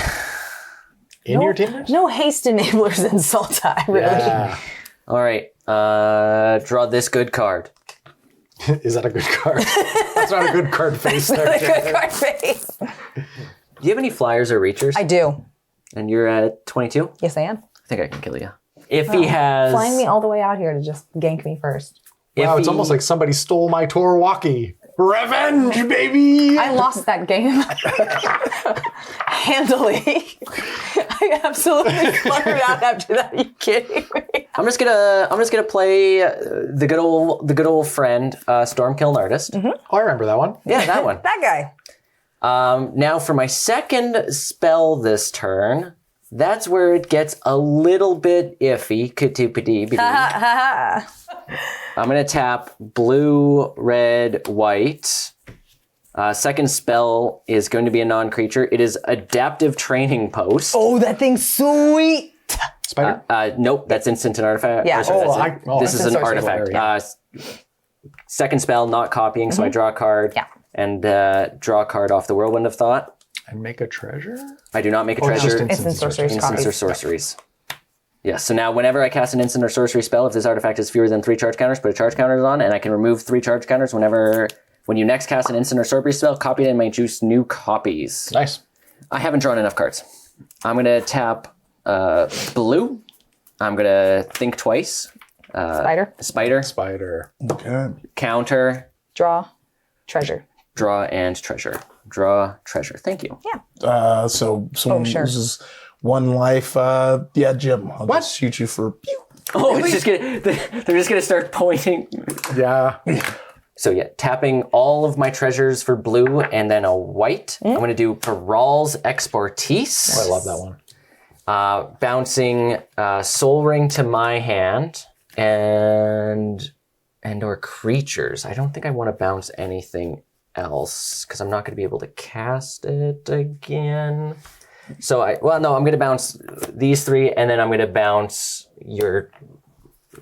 In your team? No haste enablers in Sultai, really. Yeah. All right. Draw this good card. Is that a good card? That's not a good card face there. Good card face. Do you have any flyers or reachers? I do. And you're at 22? Yes, I am. I think I can kill you. If he has... Flying me all the way out here to just gank me first. Wow, it's he- almost like somebody stole my Torwalkie. Revenge, baby! I lost that game handily. I absolutely fluttered out after that. Are you kidding me? I'm just gonna play the good old friend, Stormkill Artist. Oh, I remember that one. Yeah, that one. That guy. Now for my second spell this turn, that's where it gets a little bit iffy. I'm gonna tap blue, red, white. Second spell is going to be a non-creature. It is Adaptive Training Post. Oh, that thing's sweet. Spider? Nope, that's instant and artifact. Yeah. Sorry, Oh, that's I- oh, this is an instant artifact. sorcery, Second spell, not copying, so I draw a card Yeah. and draw a card off the Whirlwind of Thought. And make a treasure? I do not make a Oh, just treasure. instant Instant sorcerers. Instants or copies. sorceries. Yes, so now whenever I cast an instant or sorcery spell, if this artifact has fewer than 3 charge counters, put a charge counter on, and I can remove 3 charge counters when you next cast an instant or sorcery spell, copy it and may choose new copies. Nice. I haven't drawn enough cards. I'm gonna tap blue. I'm gonna think twice. Spider. Spider, Spider. Okay. counter, Draw. Treasure. draw, and treasure. Draw, treasure. Thank you. Yeah. So someone sure. loses 1 life. Yeah, Jim. I'll just shoot you for pew. Oh, it's just gonna, they're just gonna start pointing. Yeah. So yeah, tapping all of my treasures for blue and then a white. I'm gonna do Peral's Expertise. Oh, I love that one. Bouncing Soul Ring to my hand and or creatures. I don't think I want to bounce anything else because I'm not going to be able to cast it again. So I'm going to bounce these 3 and then I'm going to bounce your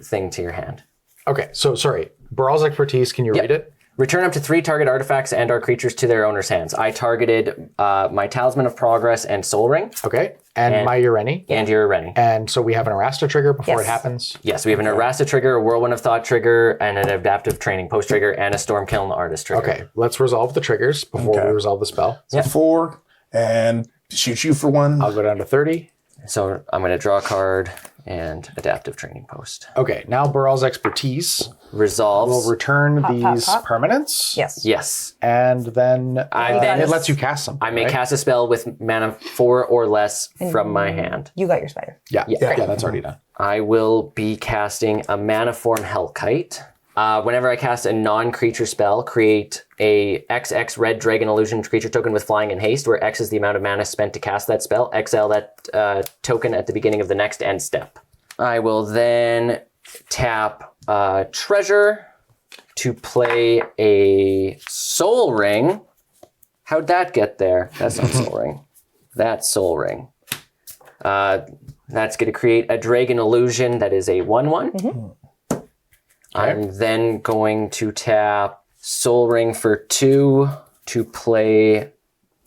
thing to your hand. Okay, so sorry. Baral's Expertise, can you read it? Return up to 3 target artifacts and or creatures to their owner's hands. I targeted my Talisman of Progress and Soul Ring Okay. And my Ureni. and your Ureni. And so we have an Erasta trigger before Yes. it happens. Yes, we have an Erasta trigger, a Whirlwind of Thought trigger, and an Adaptive Training Post trigger, and a Stormkill Artist trigger. Okay, let's resolve the triggers before we resolve the spell. So 4 and shoot you for 1. I'll go down to 30. So I'm going to draw a card and Adaptive Training Post. Okay, now Baral's Expertise Resolves. will return these pop. permanents. Yes. Yes. And then then- it lets you cast them. I may right? cast a spell with mana 4 or less from my hand. You got your spider. Yeah, that's already done. I will be casting a Mana Form Hellkite. Whenever I cast a non-creature spell, create a XX Red Dragon Illusion creature token with flying and haste, where X is the amount of mana spent to cast that spell. Exile that token at the beginning of the next end step. I will then tap Treasure to play a Soul Ring How'd that get there? That's not Soul Ring. That's Soul Ring. That's going to create a Dragon Illusion that is a 1/1. I'm then going to tap Soul Ring for 2 to play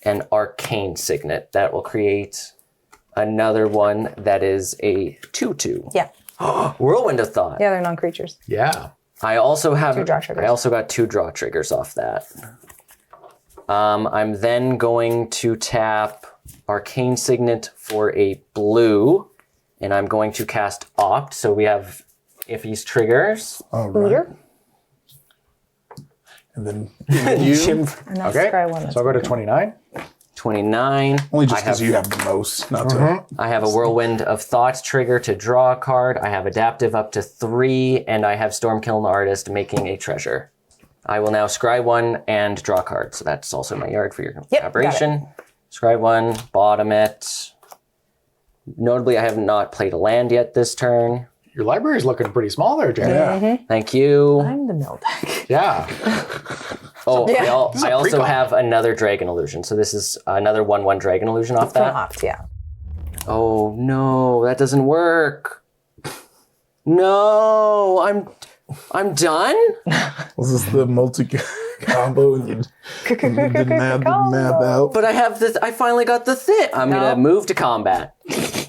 an Arcane Signet. That will create another one that is a 2/2. Yeah. Whirlwind of Thought. Yeah, they're non-creatures. Yeah. I also have 2 draw triggers. I also got 2 draw triggers off that. I'm then going to tap Arcane Signet for a blue, and I'm going to cast Opt. So we have Iffy's triggers. All right. Booter. And then you. Jim, And that's Okay. Scry 1. So I'll go to 29. 29. Only just I because have- you have the most, not to. I have a Whirlwind of Thought trigger to draw a card. I have Adaptive up to 3, and I have Stormkiln Artist making a treasure. I will now scry 1 and draw a card. So that's also my yard for your Yep, aberration. Scry 1, bottom it. Notably, I have not played a land yet this turn. Your library's looking pretty small there, Jerry. Yeah. Thank you. I'm the mill deck. Yeah. Oh, Yeah. I also precon. have another Dragon Illusion. So this is another 1/1 Dragon Illusion off From that. Opt, yeah. Oh no, that doesn't work. No, I'm done. This is the multi combo, and you didn't have the map out. But I have this. I finally got the thing. I'm gonna move to combat.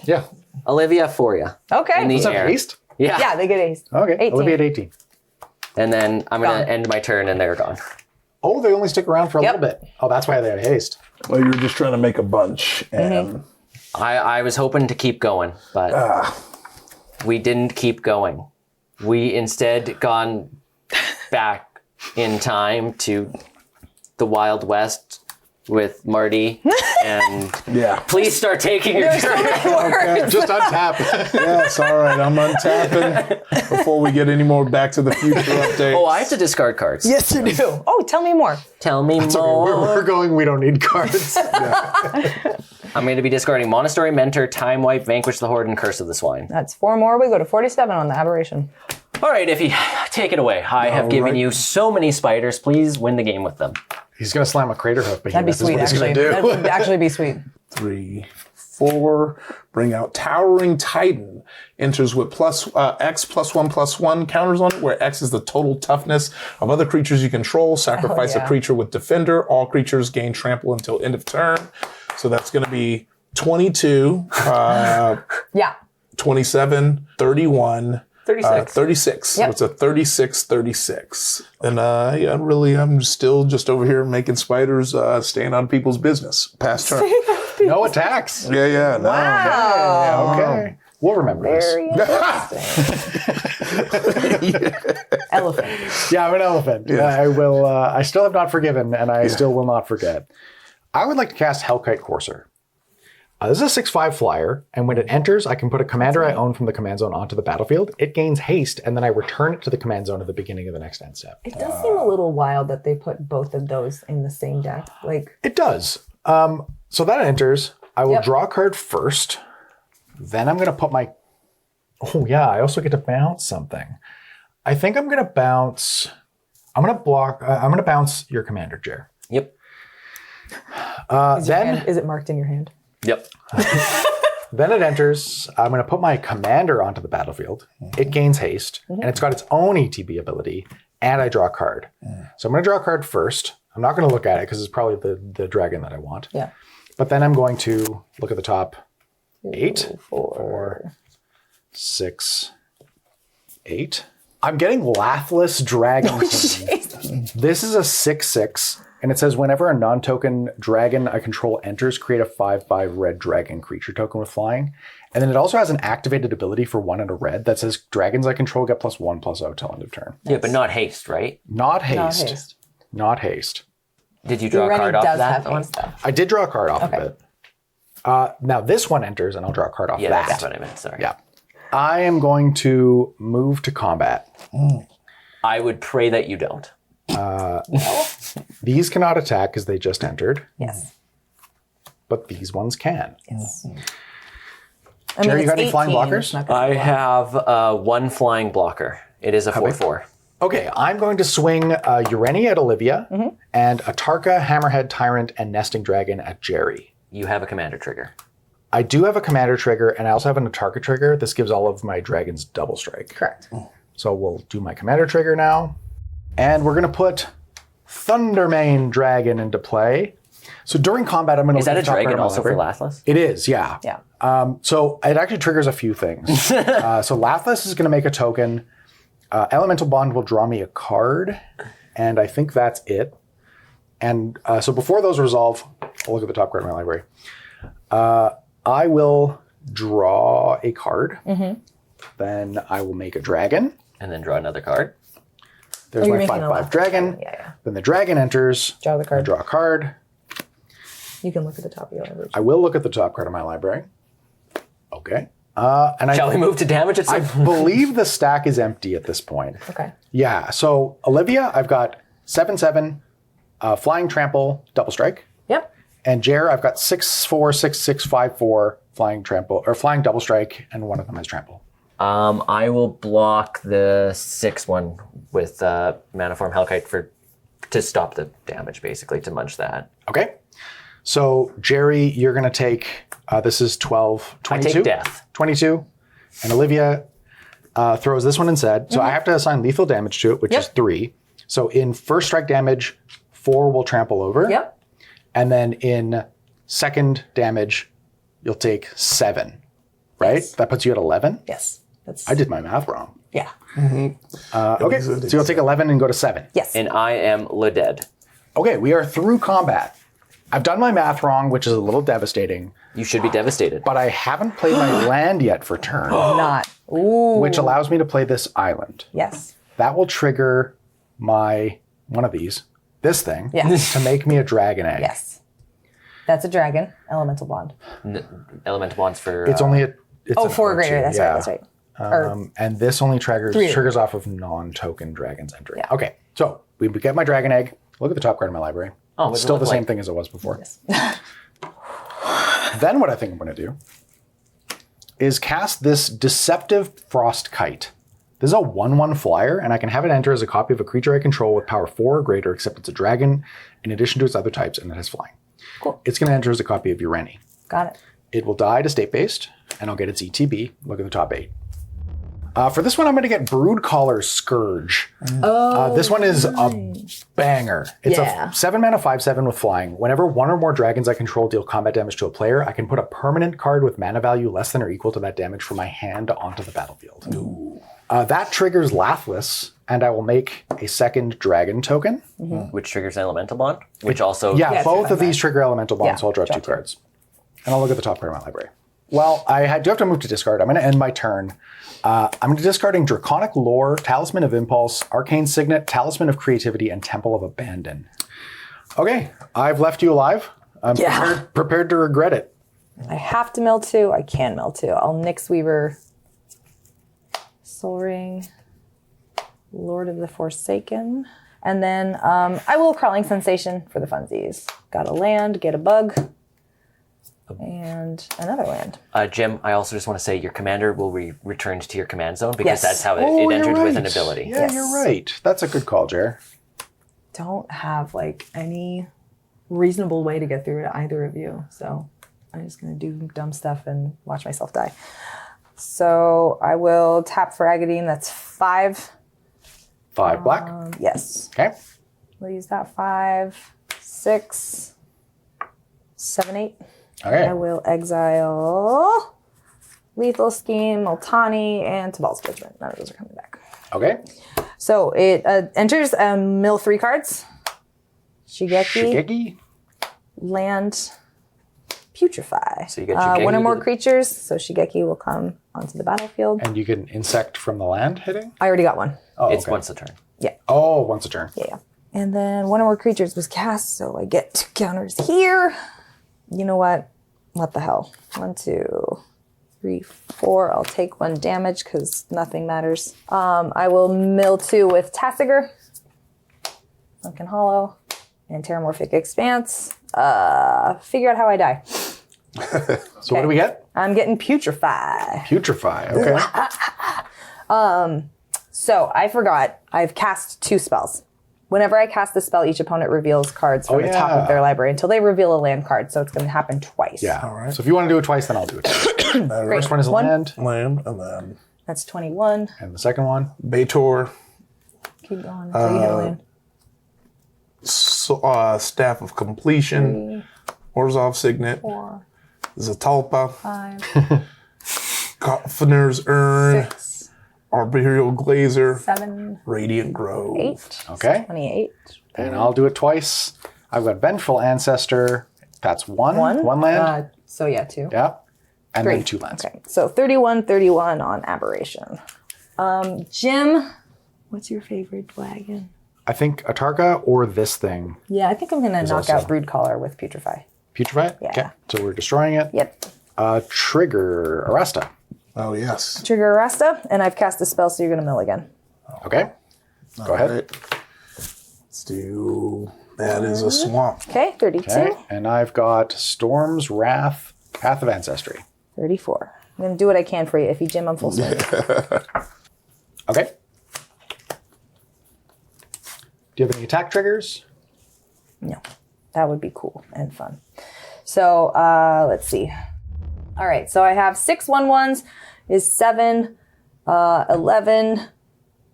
Yeah. Olivia for you. Okay. In the Is that air. haste? Yeah. Yeah, they get ace. Okay. 18. Olivia at 18. And then I'm gonna Gone. end my turn, and they're gone. Oh, they only stick around for a Yep. little bit. Oh, that's why they had haste. Well, you were just trying to make a bunch, and I was hoping to keep going, but we didn't keep going. We instead gone back in time to the Wild West with Marty, and yeah. please start taking your turn. Just untap. Yes, all right. I'm untapping before we get any more Back to the Future updates. Oh, I have to discard cards. Yes, you do. Oh, tell me more. Tell me Okay, more. we're going, we don't need cards. I'm going to be discarding Monastery Mentor, Time Wipe, Vanquish the Horde, and Curse of the Swine. That's 4 more. We go to 47 on the aberration. All right, Iffy, take it away. I have given right. you so many spiders. Please win the game with them. He's going to slam a crater hoof, but That'd be that's what sweet, he's actually. going to That do. would actually be sweet. 3, 4. Bring out Towering Titan. Enters with X +1/+1 counters on it, where X is the total toughness of other creatures you control. Sacrifice yeah. a creature with Defender. All creatures gain trample until end of turn. So that's going to be 22, Yeah. 27, 31. 36. 36. Yep. So it's a 36-36. And yeah, really, I'm still just over here making spiders, staying on people's business. Past turn. No attacks. Yeah. No. Wow. Okay. We'll remember this. Very interesting. Elephant. Yeah, I'm an elephant. I will. I still have not forgiven, and I still will not forget. I would like to cast Hellkite Courser. This is a 6/5 flyer, and when it enters, I can put a commander I own from the command zone onto the battlefield. It gains haste, and then I return it to the command zone at the beginning of the next end step. It does seem a little wild that they put both of those in the same deck. Like, It does. So that enters. I will Yep. draw a card first. Then I'm going to put my... Oh, yeah, I also get to bounce something. I think I'm going to bounce... I'm going to block... I'm going to bounce your commander, Jer. Yep. is it marked in your hand? Yep. Then it enters. I'm going to put my commander onto the battlefield. It gains haste, and it's got its own ETB ability, and I draw a card. So I'm going to draw a card first. I'm not going to look at it because it's probably the dragon that I want. Yeah. But then I'm going to look at the top 8, 4. 4, 6, 8. I'm getting Lathless Dragon Queen. This is a 6/6, and it says whenever a non-token dragon I control enters, create a 5/5 red dragon creature token with flying. And then it also has an activated ability for 1 and a red that says dragons I control get +1/+0 till end of turn. Yeah, but not haste, right? Not haste. Not haste. Not haste. Did you draw a Ureni card off does that? have stuff. I did draw a card off of Okay. it. Now this one enters, and I'll draw a card off Yeah, that. that's what I meant. Sorry. Yeah. I am going to move to combat. I would pray that you don't. These cannot attack because they just entered, Yes. but these ones can. Yes. Jerry, you got any it's flying 18, blockers? it's not gonna I block. have 1 flying blocker. It is a 4/4. Okay, I'm going to swing Ureni at Olivia and a Tarka, Hammerhead, Tyrant, and Nesting Dragon at Jerry. You have a commander trigger. I do have a commander trigger, and I also have an Atarka trigger. This gives all of my dragons double strike. Correct. So we'll do my commander trigger now. And we're going to put Thundermane Dragon into play. So during combat, I'm going to Is that a dragon also for last? Lathless? It is, yeah. Yeah. So it actually triggers a few things. So Lathless is going to make a token. Elemental Bond will draw me a card. And I think that's it. And so before those resolve, I'll look at the top card of my library. I will draw a card. Then I will make a dragon. And then draw another card. There's you're my making a 5/5 dragon. Yeah. Then the dragon enters. Draw the card. I draw a card. You can look at the top of your library. I will look at the top card of my library. Okay. And Shall we move to damage at I some believe the stack is empty at this point. Okay. Yeah. So Olivia, I've got 7/7, flying trample, double strike. Yep. And Jer, I've got 6/4, 6/6, 5/4, flying trample or flying double strike, and one of them has trample. I will block the 6-1 with Maniform Hellkite to stop the damage, basically, to munch that. Okay. So Jerry, you're going to take, this is 12, 22? I take death. 22. And Olivia throws this one instead. So I have to assign lethal damage to it, which is 3. So in first strike damage, 4 will trample over. Yep. And then in second damage, you'll take 7. Right? Yes. That puts you at 11? Yes. That's. I did my math wrong. Yeah. Okay. So you'll take 11 and go to 7. Yes. And I am dead. Okay, we are through combat. I've done my math wrong, which is a little devastating, You should be devastated. but I haven't played my land yet for turn, Not. Ooh. which allows me to play this island. Yes. That will trigger my, one of these, this thing, Yeah. to make me a dragon egg. Yes. That's a dragon. Elemental bond. Elemental bonds for... It's only a... It's Oh, an 4 or greater. two, That's yeah. right. That's right. Or And this only Three. triggers off of non-token dragons entering. Yeah. Okay, so we get my dragon egg. Look at the top card of my library. Oh, It's what's it still look the same like? thing as it was before. Then what I think I'm going to do is cast this Deceptive Frost Kite. This is a 1/1 flyer, and I can have it enter as a copy of a creature I control with power 4 or greater, except it's a dragon, in addition to its other types, and it has flying. Cool. It's going to enter as a copy of Ureni. Got it. It will die to state-based, and I'll get its ETB. Look at the top 8. For this one, I'm going to get Broodcaller's Scourge. This one is a banger. It's Yeah. a 7-mana 5/7 with flying. Whenever one or more dragons I control deal combat damage to a player, I can put a permanent card with mana value less than or equal to that damage from my hand onto the battlefield. That triggers Lathless, and I will make a second dragon token. Which triggers an elemental bond, which also... Yeah, Yeah, both it's of these trigger elemental bonds, Yeah, so I'll draw draw 2 two. cards. And I'll look at the top card of my library. Well, I do have to move to discard. I'm going to end my turn. I'm discarding Draconic Lore, Talisman of Impulse, Arcane Signet, Talisman of Creativity, and Temple of Abandon. Okay, I've left you alive. I'm prepared to regret it. I have to mill 2. I can mill 2. I'll Nyx Weaver, Soul Ring, Lord of the Forsaken, and then I will Crawling Sensation for the funsies. Got a land, get a bug, and another land. Jim, I also just want to say your commander will be returned to your command zone because Yes. that's how it Oh, you're entered with an right. ability. Yeah, Yes. you're right. That's a good call, Jer. Don't have like any reasonable way to get through to either of you, so I'm just gonna do dumb stuff and watch myself die. So I will tap for Agadine. That's 5. 5 black. Yes. Okay. We'll use that 5, 6, 7, 8. Okay. I will exile Lethal Scheme, Multani, and Teval's Judgment. None of those are coming back. Okay. So it enters mill 3 cards. Shigeki, Shigeki. land, Putrefy. So you get Shigeki, one or you more get- creatures, so Shigeki will come onto the battlefield. And you get an insect from the land hitting? I already got one. Oh, It's okay. once a turn. Oh, once a turn. Yeah. And then one or more creatures was cast, so I get 2 counters here. You know what? What the hell? 1, 2, 3, 4. I'll take 1 damage because nothing matters. I will mill 2 with Tassiger, Sunken Hollow, and Terramorphic Expanse. Figure out how I die. So what do we get? I'm getting Putrefy. Putrefy. Okay. So I forgot. I've cast 2 spells. Whenever I cast a spell, each opponent reveals cards from the top of their library until they reveal a land card. So it's going to happen twice. Yeah. All right. So if you want to do it twice, then I'll do it twice. First one is land. Land, and then That's 21. And the second one? Baitor, Keep going until you hit a land. Staff of Completion, Orzhov Signet, 4, Zatalpa, 5, Coffner's Urn, 6, Arboreal Glazer, 7, Radiant Grove. 8. Okay. 28. And I'll do it twice. I've got Vengeful Ancestor. That's one. 1. One land. So yeah, 2. Yeah. And 3. then 2 lands. Okay. So 31 on Aberration. Jim, what's your favorite dragon? I think a Tarka or this thing. Yeah, I think I'm going to knock also- out Broodcaller with Putrefy. Putrefy? Yeah. Okay. So we're destroying it. Yep. Trigger Arresta. Oh, yes. Trigger Arresta, and I've cast a spell, so you're going to mill again. Okay. Go ahead. Right. Let's do... That is a swamp. Okay, 32. Okay. And I've got Storm's Wrath, Path of Ancestry. 34. I'm going to do what I can for you. If you Jim, I'm full swing. Okay. Do you have any attack triggers? No, that would be cool and fun. So let's see. All right, so I have 6 1/1s is 7, 11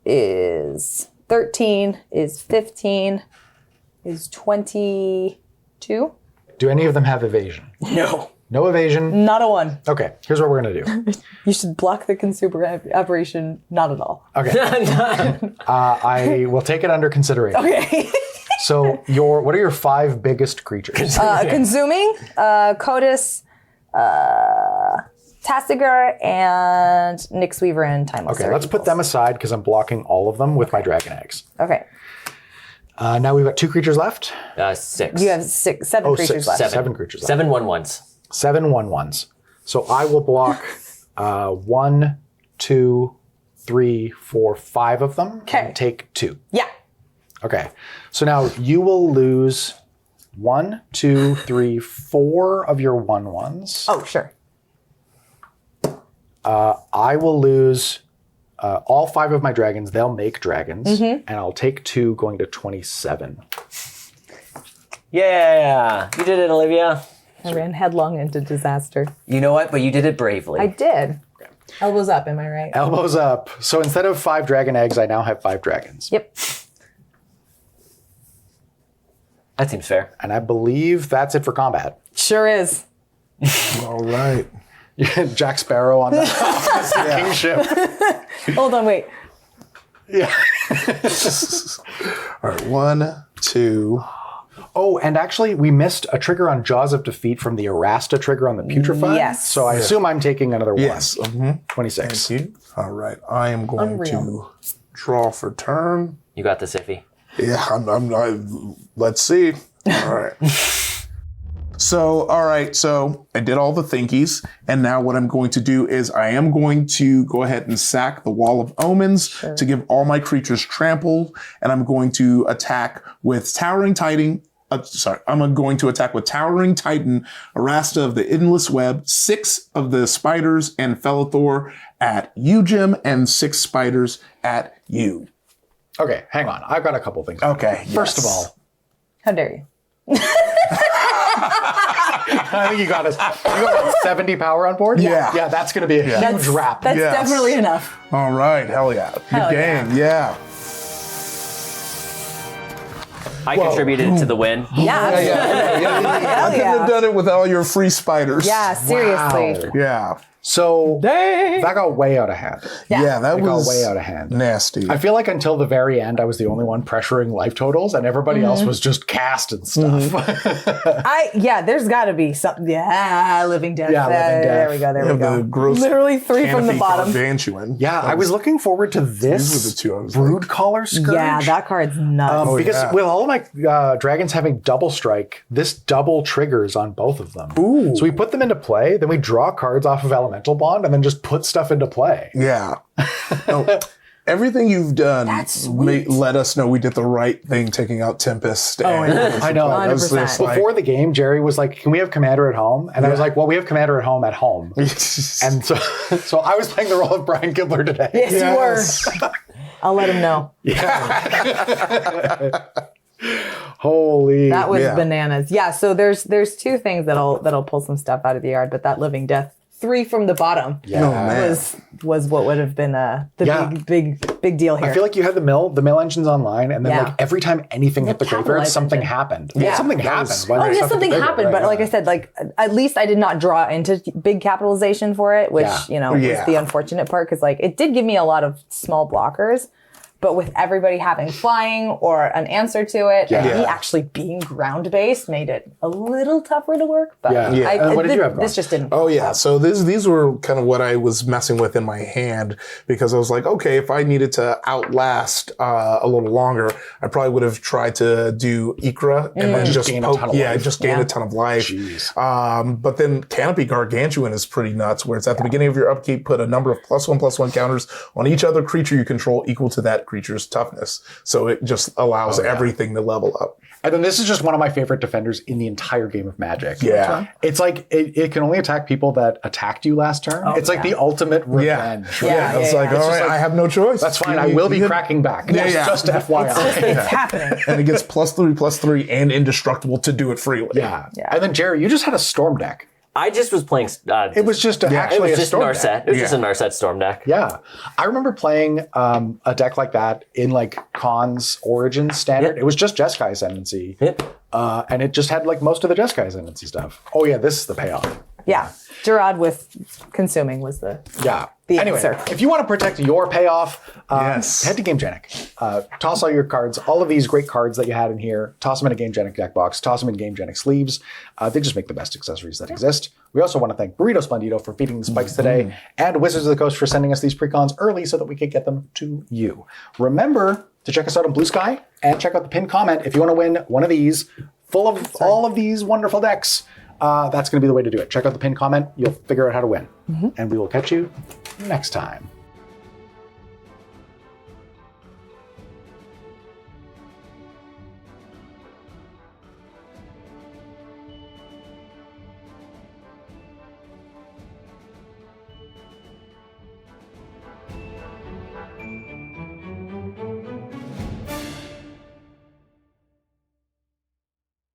is 13, is 15, is 22. Do any of them have evasion? No. No evasion? Not a 1. Okay, here's what we're going to do. You should block the consumer operation. Not at all. Okay. I will take it under consideration. Okay. So, what are your 5 biggest creatures? Consuming, Codis, Tastigar, and Nyxweaver and Timeless. Okay, let's put them aside because I'm blocking all of them with my dragon eggs. Okay. Now we've got 2 creatures left. 6. You have 7 creatures left. 7 creatures left. 7 1/1s. 7 1/1s. So I will block 1, 2, 3, 4, 5 of them. Okay. And take 2. Yeah. Okay. So now you will lose 1, 2, 3, 4 of your 1/1s. Oh, sure. I will lose all 5 of my dragons. They'll make dragons. And I'll take 2, going to 27. Yeah, you did it, Olivia. I ran headlong into disaster. You know what? But you did it bravely. I did. Elbows up, am I right? Elbows up. So instead of 5 dragon eggs, I now have 5 dragons. Yep. That seems fair. And I believe that's it for combat. Sure is. All right. Jack Sparrow on the sinking ship. Hold on, wait. Yeah. All right. 1, 2. Oh, and actually, we missed a trigger on Jaws of Defeat from the Arrasta trigger on the Putrefy. Yes. So I assume I'm taking another 1. Yes. 26. Thank you. All right. I am going Unreal. to draw for turn. You got this, Iffy. Yeah, let's see. All right. All right. So I did all the thinkies. And now what I'm going to do is I am going to go ahead and sack the Wall of Omens to give all my creatures trample. And I'm going to attack with Towering Titan. I'm going to attack with Towering Titan, Arrasta of the Endless Web, 6 of the spiders, and Felothar at you, Jim, and 6 spiders at you. Okay, hang on. I've got a couple things. Okay. First yes. of all, How dare you? I think you got 70 power on board? Yeah. Yeah, that's going to be a huge wrap. That's Yes. definitely enough. All right. Hell yeah. Good Hell game. Yeah. I contributed to the win. Yeah. I couldn't yeah. have done it with all your free spiders. Yeah, seriously. Wow. Yeah. So that got way out of hand. Yeah, that It was got way out of hand. nasty. I feel like until the very end, I was the only one pressuring life totals, and everybody else was just cast and stuff. There's got to be something. Yeah, living death. Yeah, living There death. we go. There Yeah, we go. the gross Literally 3 from the Canopy bottom. Gargantuan. Yeah, I was looking forward to These were this the 2 I was Brood Collar Scourge. Yeah, that card's nuts. Because yeah. with all of my dragons having double strike, this double triggers on both of them. Ooh. So we put them into play, then we draw cards off of Elemental Bond, and then just put stuff into play. Yeah. No, everything you've done let us know we did the right thing taking out Tempest. I know. That was 100%. just like- Before the game, Jerry was like, "Can we have Commander at home?" And I was like, "Well, we have Commander at home at home." And so I was playing the role of Brian Gibbler today. Yes, you were. I'll let him know. Holy. That was bananas. Yeah, so there's two things that'll pull some stuff out of the yard, but that living death 3 from the bottom was what would have been the big deal here. I feel like you had the mill engines online, and then like every time anything hit the graveyard, something happened. Yeah. Something happened. Something happened, but like I said, like at least I did not draw into big capitalization for it, which was the unfortunate part, because like it did give me a lot of small blockers. But with everybody having flying or an answer to it, and me actually being ground based made it a little tougher to work. But what did you have going? This just didn't. Oh yeah, so these were kind of what I was messing with in my hand, because I was like, okay, if I needed to outlast a little longer, I probably would have tried to do Ikra and then just gain a ton of life. Just gain a ton of life. But then Canopy Gargantuan is pretty nuts, where it's at the beginning of your upkeep, put a number of +1/+1 counters on each other creature you control equal to that creature's toughness. So it just allows everything to level up. And then this is just one of my favorite defenders in the entire game of Magic. Yeah. It's like, it can only attack people that attacked you last turn. It's like the ultimate revenge. It's like, all right, I have no choice. That's fine. I will be cracking back. Just FYI. It's happening. And it gets +3/+3 and indestructible to do it freely. Yeah. And then Jerry, you just had a storm deck. I just was playing. It was just actually a storm Narset. deck. It was just a Narset storm deck. Yeah. I remember playing a deck like that in like Khan's Origins standard. It was just Jeskai Ascendancy. And it just had like most of the Jeskai Ascendancy stuff. Oh yeah, this is the payoff. Yeah. Gerard with consuming was the Anyway, answer. if you want to protect your payoff, head to GameGenic. Toss all your cards, all of these great cards that you had in here, toss them in a GameGenic deck box, toss them in GameGenic sleeves. They just make the best accessories that exist. We also want to thank Burrito Splendido for feeding the spikes today, and Wizards of the Coast for sending us these precons early so that we could get them to you. Remember to check us out on Blue Sky, and check out the pinned comment if you want to win one of these full of all of these wonderful decks. That's going to be the way to do it. Check out the pinned comment. You'll figure out how to win. And we will catch you next time.